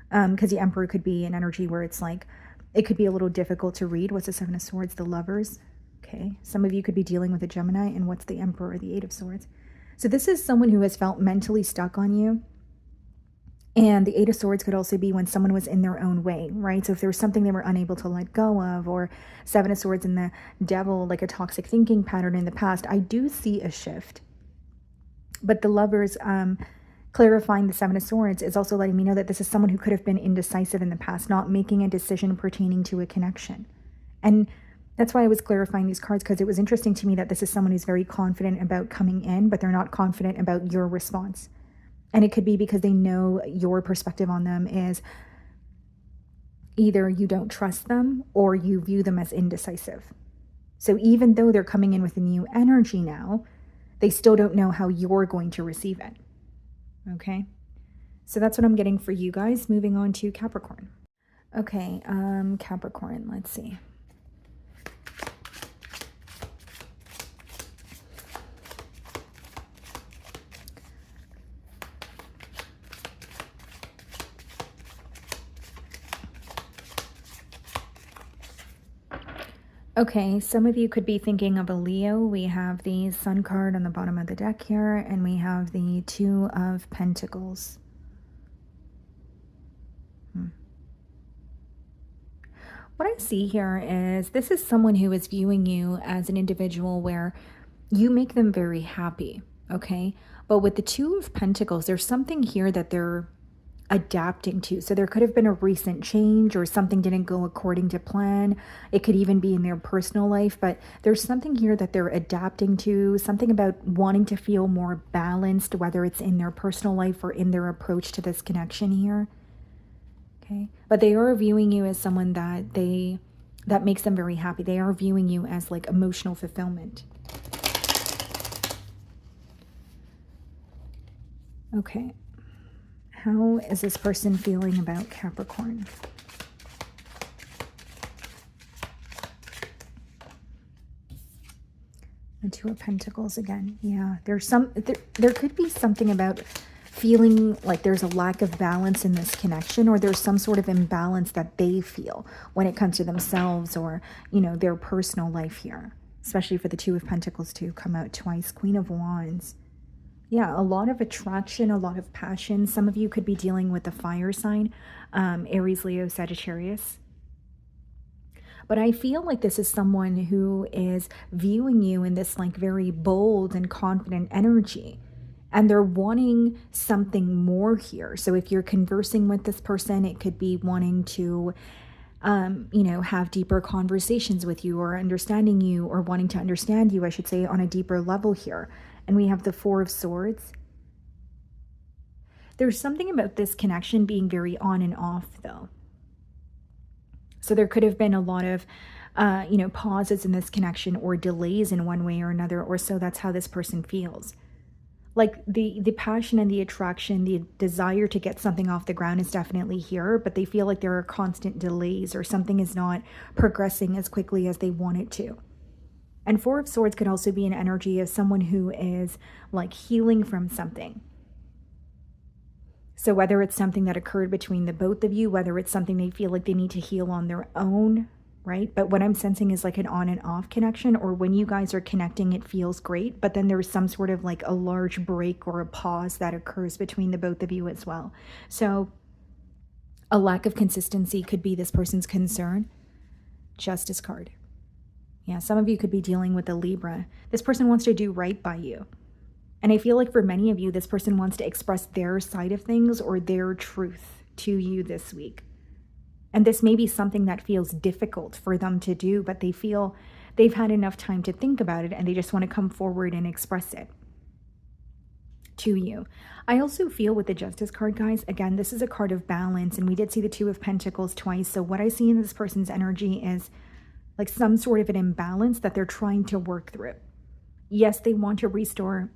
Because the Emperor could be an energy where it's like, it could be a little difficult to read. What's the 7 of Swords? The Lovers. Okay. Some of you could be dealing with a Gemini. And what's the Emperor? The 8 of Swords. So this is someone who has felt mentally stuck on you. And the 8 of Swords could also be when someone was in their own way, right? So if there was something they were unable to let go of, or 7 of Swords and the Devil, like a toxic thinking pattern in the past, I do see a shift. But the Lovers, clarifying the 7 of Swords, is also letting me know that this is someone who could have been indecisive in the past, not making a decision pertaining to a connection. And that's why I was clarifying these cards, because it was interesting to me that this is someone who's very confident about coming in, but they're not confident about your response. And it could be because they know your perspective on them is either you don't trust them or you view them as indecisive. So even though they're coming in with a new energy now, they still don't know how you're going to receive it. Okay? So that's what I'm getting for you guys. Moving on to Capricorn. Okay, Capricorn, let's see. Okay, some of you could be thinking of a Leo. We have the Sun card on the bottom of the deck here, and we have the 2 of Pentacles. What I see here is this is someone who is viewing you as an individual where you make them very happy, okay? But with the 2 of Pentacles, there's something here that they're adapting to. So there could have been a recent change or something didn't go according to plan. It could even be in their personal life, but there's something here that they're adapting to, something about wanting to feel more balanced, whether it's in their personal life or in their approach to this connection here. Okay. But they are viewing you as someone that makes them very happy. They are viewing you as like emotional fulfillment. Okay. How is this person feeling about Capricorn? The 2 of Pentacles again. Yeah, there could be something about feeling like there's a lack of balance in this connection, or there's some sort of imbalance that they feel when it comes to themselves or, their personal life here, especially for the 2 of Pentacles to come out twice. Queen of Wands. Yeah, a lot of attraction, a lot of passion. Some of you could be dealing with a fire sign, Aries, Leo, Sagittarius. But I feel like this is someone who is viewing you in this like very bold and confident energy. And they're wanting something more here. So if you're conversing with this person, it could be wanting to, have deeper conversations with you, or understanding you, or wanting to understand you, I should say, on a deeper level here. And we have the 4 of Swords. There's something about this connection being very on and off, though. So there could have been a lot of, pauses in this connection or delays in one way or another, or so that's how this person feels. Like the passion and the attraction, the desire to get something off the ground is definitely here, but they feel like there are constant delays or something is not progressing as quickly as they want it to. And 4 of Swords could also be an energy of someone who is like healing from something. So whether it's something that occurred between the both of you, whether it's something they feel like they need to heal on their own, right? But what I'm sensing is like an on and off connection, or when you guys are connecting, it feels great. But then there's some sort of like a large break or a pause that occurs between the both of you as well. So a lack of consistency could be this person's concern. Justice card. Yeah, some of you could be dealing with a Libra. This person wants to do right by you. And I feel like for many of you, this person wants to express their side of things or their truth to you this week. And this may be something that feels difficult for them to do, but they feel they've had enough time to think about it and they just want to come forward and express it to you. I also feel with the Justice card, guys, again, this is a card of balance, and we did see the Two of Pentacles twice. So what I see in this person's energy is like some sort of an imbalance that they're trying to work through. Yes, they want to restore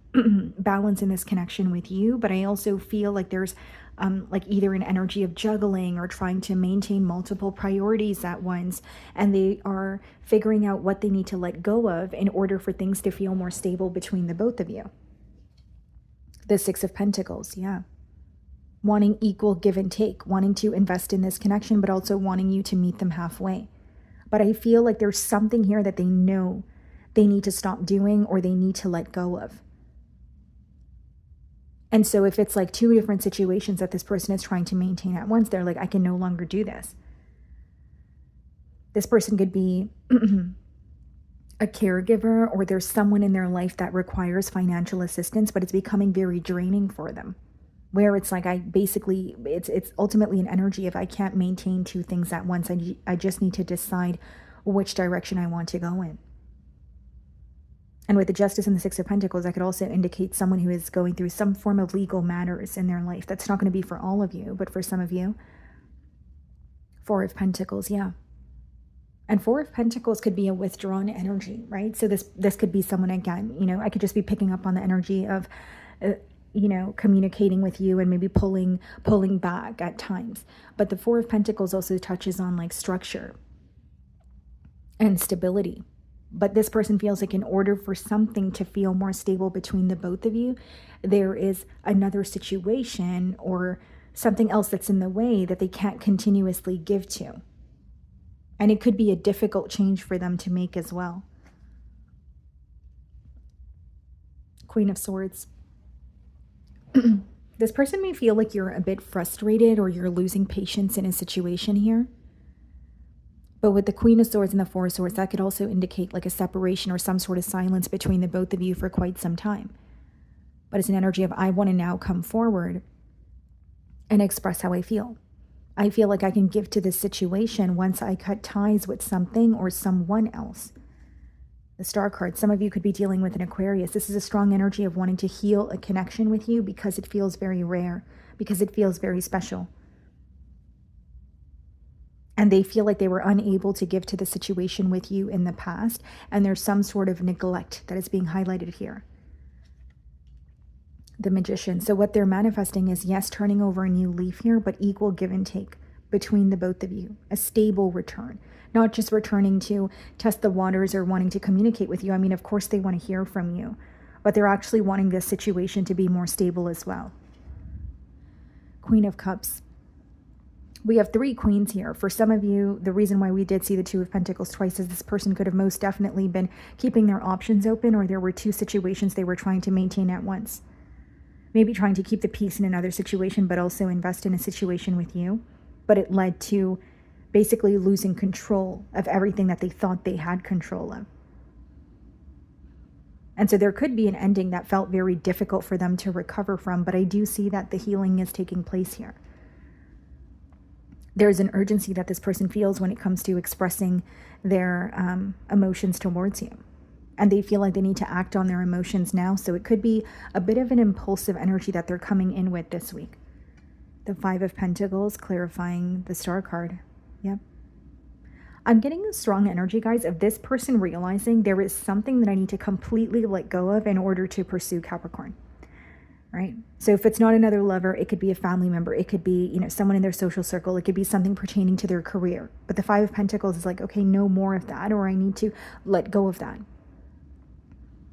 balance in this connection with you, but I also feel like there's like either an energy of juggling or trying to maintain multiple priorities at once, and they are figuring out what they need to let go of in order for things to feel more stable between the both of you. The Six of Pentacles, yeah. Wanting equal give and take, wanting to invest in this connection, but also wanting you to meet them halfway. But I feel like there's something here that they know they need to stop doing or they need to let go of. And so if it's like two different situations that this person is trying to maintain at once, they're like, I can no longer do this. This person could be a caregiver, or there's someone in their life that requires financial assistance, but it's becoming very draining for them. Where it's like, it's ultimately an energy of I can't maintain two things at once. I just need to decide which direction I want to go in. And with the Justice and the Six of Pentacles, that could also indicate someone who is going through some form of legal matters in their life. That's not going to be for all of you, but for some of you. Four of Pentacles, yeah. And Four of Pentacles could be a withdrawn energy, right? So this could be someone, again, I could just be picking up on the energy of, communicating with you and maybe pulling back at times. But the Four of Pentacles also touches on like structure and stability. But this person feels like in order for something to feel more stable between the both of you, there is another situation or something else that's in the way that they can't continuously give to. And it could be a difficult change for them to make as well. Queen of Swords. This person may feel like you're a bit frustrated or you're losing patience in a situation here. But with the Queen of Swords and the Four of Swords, that could also indicate like a separation or some sort of silence between the both of you for quite some time. But it's an energy of I want to now come forward and express how I feel. I feel like I can give to this situation once I cut ties with something or someone else. The Star card, some of you could be dealing with an Aquarius. This is a strong energy of wanting to heal a connection with you because it feels very rare, because it feels very special. And they feel like they were unable to give to the situation with you in the past, and there's some sort of neglect that is being highlighted here. The Magician. So what they're manifesting is, yes, turning over a new leaf here, but equal give and take between the both of you. A stable return. Not just returning to test the waters or wanting to communicate with you. I mean, of course they want to hear from you, but they're actually wanting this situation to be more stable as well. Queen of Cups. We have three queens here. For some of you, the reason why we did see the Two of Pentacles twice is this person could have most definitely been keeping their options open, or there were two situations they were trying to maintain at once. Maybe trying to keep the peace in another situation, but also invest in a situation with you. But it led to basically losing control of everything that they thought they had control of. And so there could be an ending that felt very difficult for them to recover from, but I do see that the healing is taking place here. There's an urgency that this person feels when it comes to expressing their emotions towards you. And they feel like they need to act on their emotions now. So it could be a bit of an impulsive energy that they're coming in with this week. The Five of Pentacles, clarifying the Star card. Yep. I'm getting a strong energy, guys, of this person realizing there is something that I need to completely let go of in order to pursue Capricorn. Right? So if it's not another lover, it could be a family member. It could be, someone in their social circle. It could be something pertaining to their career. But the Five of Pentacles is like, okay, no more of that, or I need to let go of that.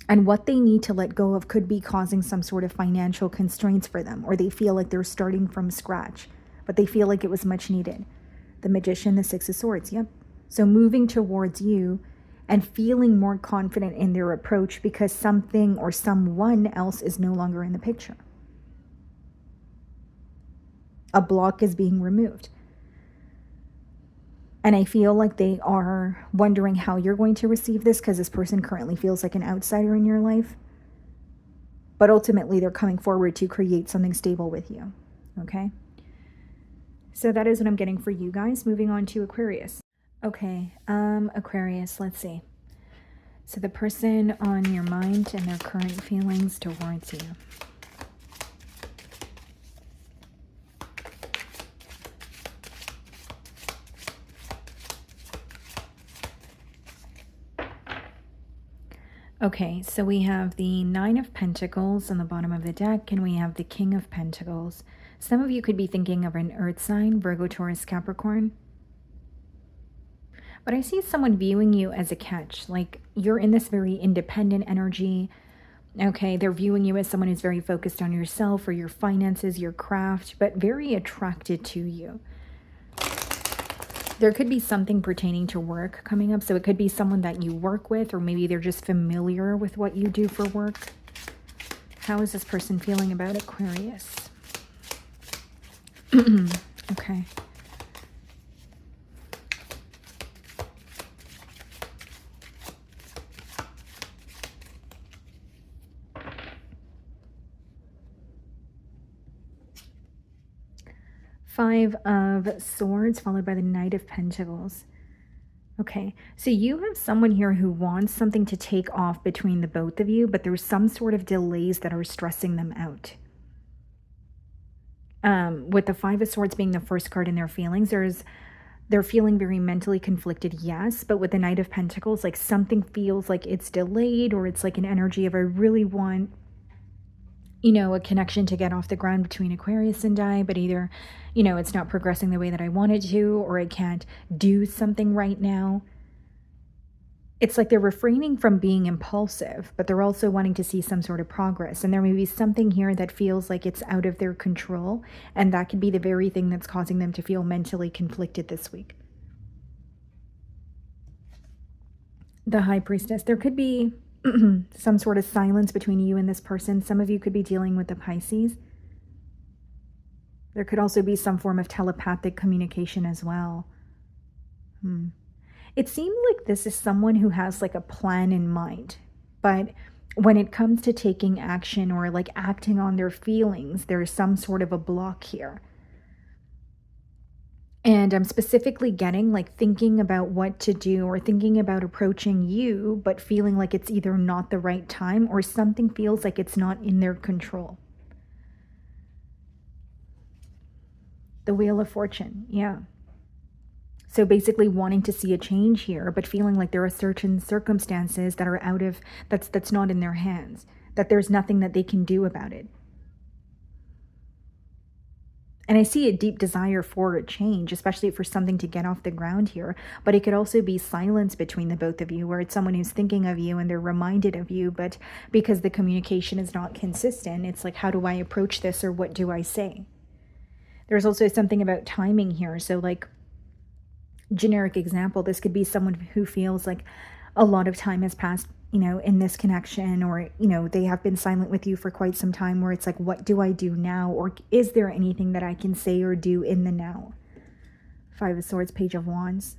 And what they need to let go of could be causing some sort of financial constraints for them, or they feel like they're starting from scratch, but they feel like it was much needed. The Magician, the Six of Swords, yep. So moving towards you and feeling more confident in their approach because something or someone else is no longer in the picture. A block is being removed. And I feel like they are wondering how you're going to receive this because this person currently feels like an outsider in your life. But ultimately, they're coming forward to create something stable with you. Okay? So that is what I'm getting for you guys. Moving on to Aquarius. Okay, Aquarius, let's see. So the person on your mind and their current feelings towards you. Okay, so we have the Nine of Pentacles on the bottom of the deck, and we have the King of Pentacles. Some of you could be thinking of an earth sign, Virgo, Taurus, Capricorn. But I see someone viewing you as a catch, like you're in this very independent energy. Okay, they're viewing you as someone who's very focused on yourself or your finances, your craft, but very attracted to you. There could be something pertaining to work coming up. So it could be someone that you work with, or maybe they're just familiar with what you do for work. How is this person feeling about Aquarius? Okay. Five of Swords followed by the Knight of Pentacles. Okay, so you have someone here who wants something to take off between the both of you, but there's some sort of delays that are stressing them out. With the Five of Swords being the first card in their feelings, they're feeling very mentally conflicted, yes, but with the Knight of Pentacles, like something feels like it's delayed, or it's like an energy of I really want, you know, a connection to get off the ground between Aquarius and I, but either, you know, it's not progressing the way that I wanted to, or I can't do something right now. It's like they're refraining from being impulsive, but they're also wanting to see some sort of progress. And there may be something here that feels like it's out of their control, and that could be the very thing that's causing them to feel mentally conflicted this week. The High Priestess. There could be some sort of silence between you and this person. Some of you could be dealing with the Pisces. There could also be some form of telepathic communication as well. It seems like this is someone who has like a plan in mind, but when it comes to taking action or like acting on their feelings, there's some sort of a block here. And I'm specifically getting like thinking about what to do or thinking about approaching you, but feeling like it's either not the right time or something feels like it's not in their control. The Wheel of Fortune, yeah. So basically wanting to see a change here, but feeling like there are certain circumstances that are out of, that's not in their hands, that there's nothing that they can do about it. And I see a deep desire for a change, especially for something to get off the ground here. But it could also be silence between the both of you, where it's someone who's thinking of you and they're reminded of you, but because the communication is not consistent, it's like, how do I approach this, or what do I say? There's also something about timing here. So like, generic example, this could be someone who feels like a lot of time has passed, you know, in this connection, or, you know, they have been silent with you for quite some time, where it's like, what do I do now? Or is there anything that I can say or do in the now? Five of Swords, Page of Wands.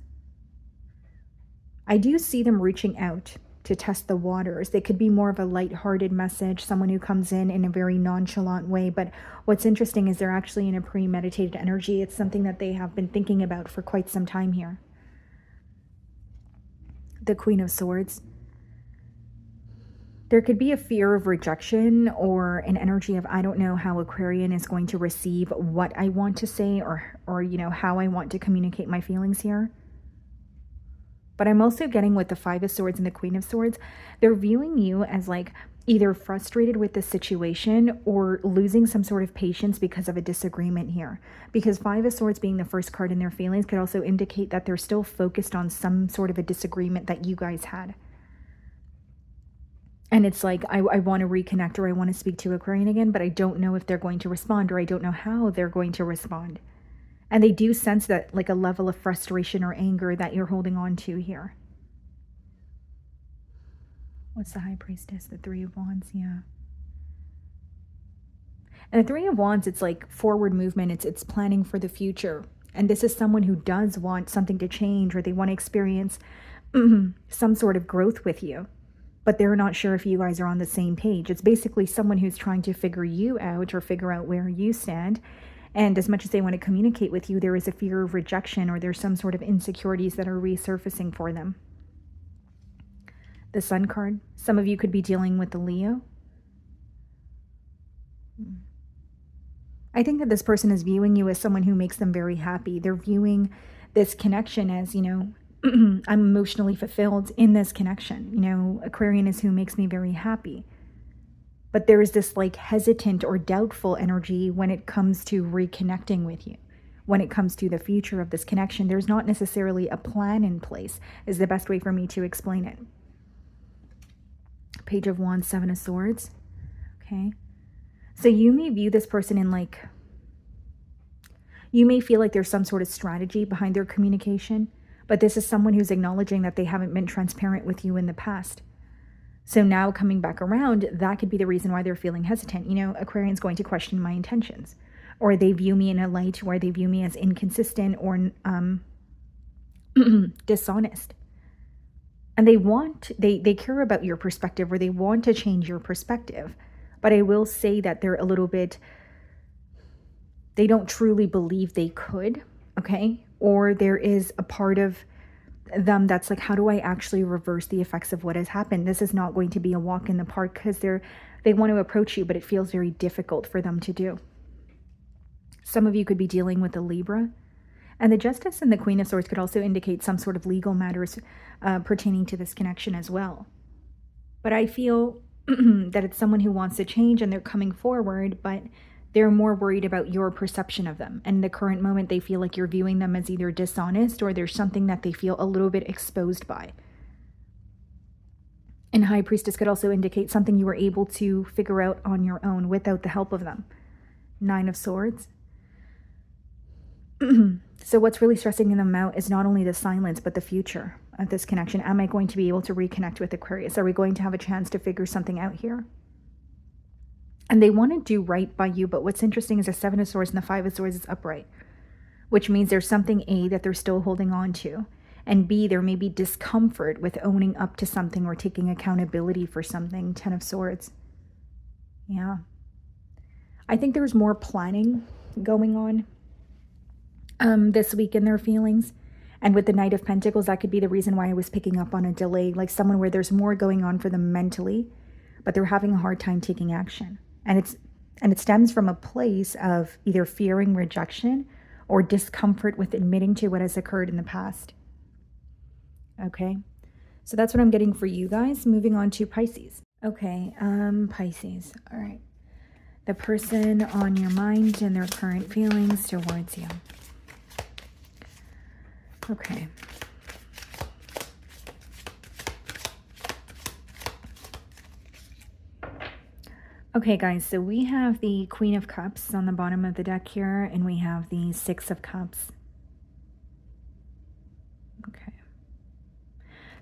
I do see them reaching out to test the waters. They could be more of a lighthearted message, someone who comes in a very nonchalant way. But what's interesting is they're actually in a premeditated energy. It's something that they have been thinking about for quite some time here. The Queen of Swords. There could be a fear of rejection or an energy of, I don't know how Aquarian is going to receive what I want to say, or you know, how I want to communicate my feelings here. But I'm also getting with the Five of Swords and the Queen of Swords, they're viewing you as like either frustrated with the situation or losing some sort of patience because of a disagreement here. Because Five of Swords being the first card in their feelings could also indicate that they're still focused on some sort of a disagreement that you guys had. And it's like, I want to reconnect, or I want to speak to Aquarian again, but I don't know if they're going to respond, or I don't know how they're going to respond. And they do sense that, like, a level of frustration or anger that you're holding on to here. What's the High Priestess? The Three of Wands, yeah. And the Three of Wands, it's like forward movement. It's planning for the future. And this is someone who does want something to change, or they want to experience some sort of growth with you. But they're not sure if you guys are on the same page. It's basically someone who's trying to figure you out, or figure out where you stand. And as much as they want to communicate with you, there is a fear of rejection, or there's some sort of insecurities that are resurfacing for them. The Sun card. Some of you could be dealing with the Leo. I think that this person is viewing you as someone who makes them very happy. They're viewing this connection as, you know, I'm emotionally fulfilled in this connection. You know, Aquarian is who makes me very happy. But there is this like hesitant or doubtful energy when it comes to reconnecting with you. When it comes to the future of this connection, there's not necessarily a plan in place, is the best way for me to explain it. Page of Wands, Seven of Swords. Okay. So you may view this person in like, you may feel like there's some sort of strategy behind their communication, but this is someone who's acknowledging that they haven't been transparent with you in the past. So now coming back around, that could be the reason why they're feeling hesitant. You know, Aquarian's going to question my intentions, or they view me in a light where they view me as inconsistent or dishonest. And they care about your perspective, or they want to change your perspective. But I will say that they're a little bit, they don't truly believe they could, okay? Or there is a part of them that's like, how do I actually reverse the effects of what has happened? This is not going to be a walk in the park, because they want to approach you, but it feels very difficult for them to do. Some of you could be dealing with a Libra. And the Justice and the Queen of Swords could also indicate some sort of legal matters pertaining to this connection as well. But I feel that it's someone who wants to change, and they're coming forward, but they're more worried about your perception of them. And in the current moment, they feel like you're viewing them as either dishonest, or there's something that they feel a little bit exposed by. And High Priestess could also indicate something you were able to figure out on your own without the help of them. Nine of Swords. So what's really stressing them out is not only the silence, but the future of this connection. Am I going to be able to reconnect with Aquarius? Are we going to have a chance to figure something out here? And they want to do right by you, but what's interesting is the Seven of Swords and the Five of Swords is upright, which means there's something, A, that they're still holding on to, and B, there may be discomfort with owning up to something or taking accountability for something. Ten of Swords. Yeah. I think there's more planning going on this week in their feelings. And with the Knight of Pentacles, that could be the reason why I was picking up on a delay, like someone where there's more going on for them mentally, but they're having a hard time taking action. And it stems from a place of either fearing rejection or discomfort with admitting to what has occurred in the past. Okay, so that's what I'm getting for you guys. Moving on to Pisces. Okay, Pisces. All right. The person on your mind and their current feelings towards you. Okay. Okay, guys, so we have the Queen of Cups on the bottom of the deck here, and we have the Six of Cups. Okay.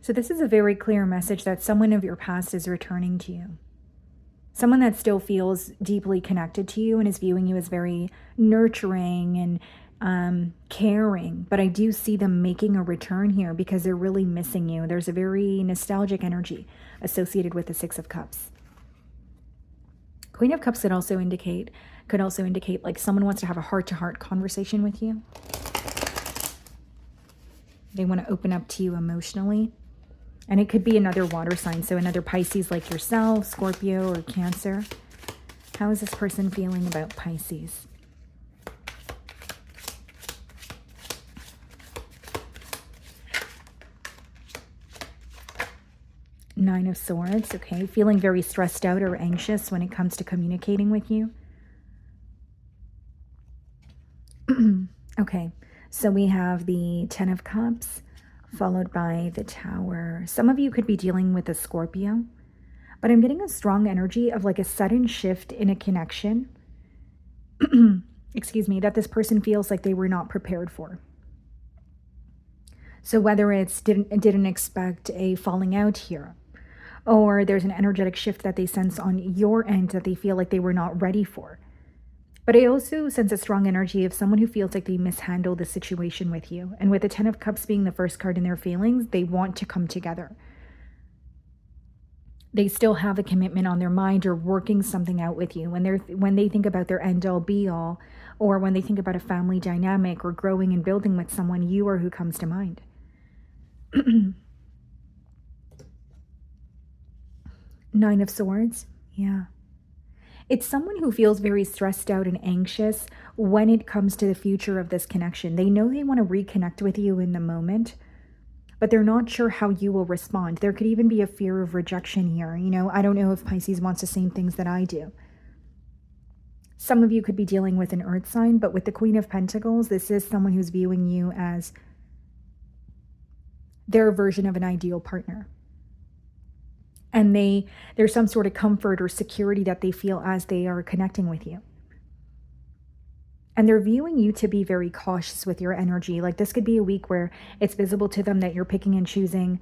So this is a very clear message that someone of your past is returning to you. Someone that still feels deeply connected to you and is viewing you as very nurturing and caring. But I do see them making a return here because they're really missing you. There's a very nostalgic energy associated with the Six of Cups. Queen of Cups could also indicate like someone wants to have a heart-to-heart conversation with you. They want to open up to you emotionally. And it could be another water sign, so another Pisces like yourself, Scorpio, or Cancer. How is this person feeling about Pisces? Nine of Swords, okay. Feeling very stressed out or anxious when it comes to communicating with you. Okay, so we have the Ten of Cups, followed by the Tower. Some of you could be dealing with a Scorpio, But I'm getting a strong energy of like a sudden shift in a connection, excuse me, that this person feels like they were not prepared for. So whether it's didn't expect a falling out here, or there's an energetic shift that they sense on your end that they feel like they were not ready for. But I also sense a strong energy of someone who feels like they mishandled the situation with you. And with the Ten of Cups being the first card in their feelings, they want to come together. They still have a commitment on their mind or working something out with you. When they think about their end all be all, or when they think about a family dynamic or growing and building with someone, you are who comes to mind. Nine of Swords. Yeah. It's someone who feels very stressed out and anxious when it comes to the future of this connection. They know they want to reconnect with you in the moment, but they're not sure how you will respond. There could even be a fear of rejection here. You know, I don't know if Pisces wants the same things that I do. Some of you could be dealing with an earth sign, but with the Queen of Pentacles, this is someone who's viewing you as their version of an ideal partner. And there's some sort of comfort or security that they feel as they are connecting with you. And they're viewing you to be very cautious with your energy. Like this could be a week where it's visible to them that you're picking and choosing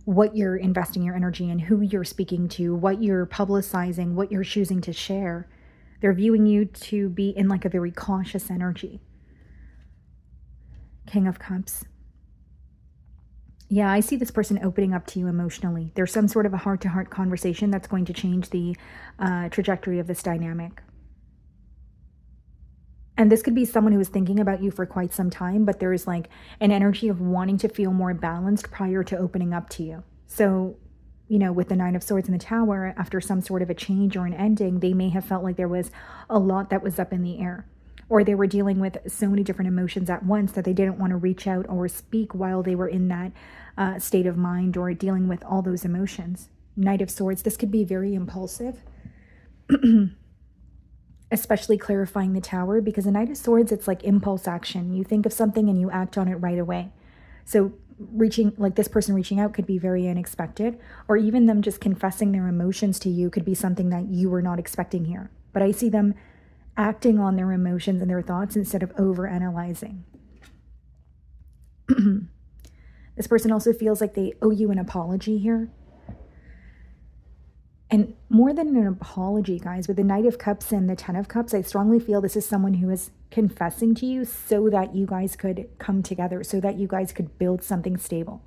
what you're investing your energy in, who you're speaking to, what you're publicizing, what you're choosing to share. They're viewing you to be in like a very cautious energy. King of Cups. Yeah, I see this person opening up to you emotionally. There's some sort of a heart-to-heart conversation that's going to change the trajectory of this dynamic. And this could be someone who is thinking about you for quite some time, but there's like an energy of wanting to feel more balanced prior to opening up to you. So, you know, with the Nine of Swords in the Tower, after some sort of a change or an ending, they may have felt like there was a lot that was up in the air. Or they were dealing with so many different emotions at once that they didn't want to reach out or speak while they were in that state of mind or dealing with all those emotions. Knight of Swords, this could be very impulsive, especially clarifying the Tower, because a Knight of Swords, it's like impulse action. You think of something and you act on it right away. So this person reaching out could be very unexpected, or even them just confessing their emotions to you could be something that you were not expecting here. But I see them acting on their emotions and their thoughts instead of overanalyzing. This person also feels like they owe you an apology here. And more than an apology, guys, with the Knight of Cups and the Ten of Cups, I strongly feel this is someone who is confessing to you so that you guys could come together, so that you guys could build something stable.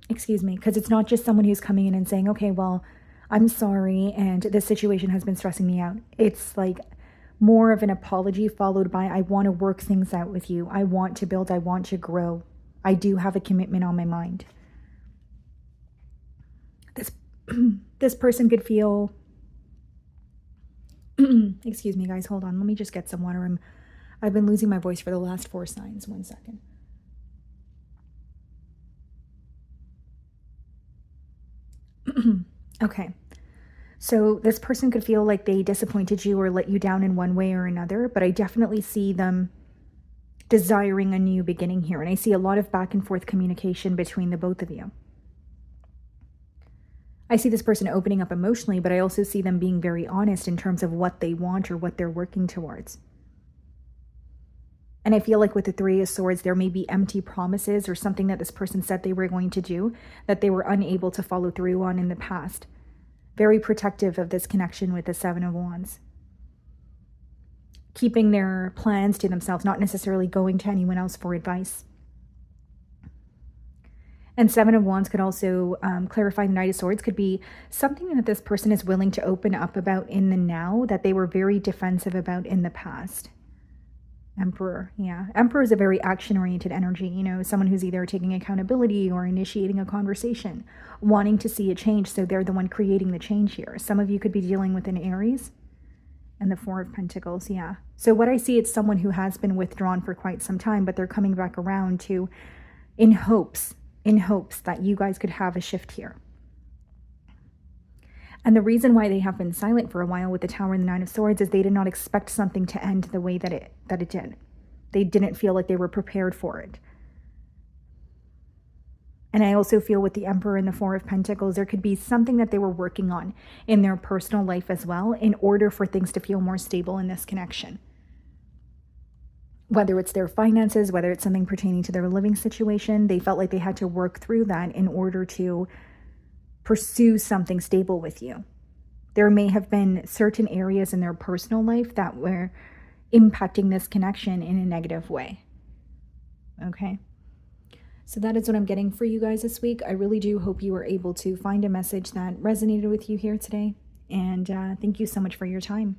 Excuse me, because it's not just someone who's coming in and saying, okay, well, I'm sorry, and this situation has been stressing me out. It's like more of an apology followed by, I want to work things out with you. I want to build. I want to grow. I do have a commitment on my mind. This person could feel, excuse me, guys, hold on. Let me just get some water. I've been losing my voice for the last 4 signs. 1 second. Okay. So this person could feel like they disappointed you or let you down in one way or another, but I definitely see them desiring a new beginning here. And I see a lot of back and forth communication between the both of you. I see this person opening up emotionally, but I also see them being very honest in terms of what they want or what they're working towards. And I feel like with the Three of Swords, there may be empty promises or something that this person said they were going to do that they were unable to follow through on in the past. Very protective of this connection with the Seven of Wands. Keeping their plans to themselves, not necessarily going to anyone else for advice. And Seven of Wands could also clarify the Knight of Swords, could be something that this person is willing to open up about in the now that they were very defensive about in the past. Emperor, yeah. Emperor is a very action-oriented energy, you know, someone who's either taking accountability or initiating a conversation, wanting to see a change, so they're the one creating the change here. Some of you could be dealing with an Aries and the Four of Pentacles, yeah. So what I see, it's someone who has been withdrawn for quite some time, but they're coming back around to, in hopes that you guys could have a shift here. And the reason why they have been silent for a while with the Tower and the Nine of Swords is they did not expect something to end the way that it did. They didn't feel like they were prepared for it. And I also feel with the Emperor and the Four of Pentacles, there could be something that they were working on in their personal life as well in order for things to feel more stable in this connection. Whether it's their finances, whether it's something pertaining to their living situation, they felt like they had to work through that in order to pursue something stable with you. There may have been certain areas in their personal life that were impacting this connection in a negative way. Okay? So that is what I'm getting for you guys this week. I really do hope you were able to find a message that resonated with you here today. And thank you so much for your time.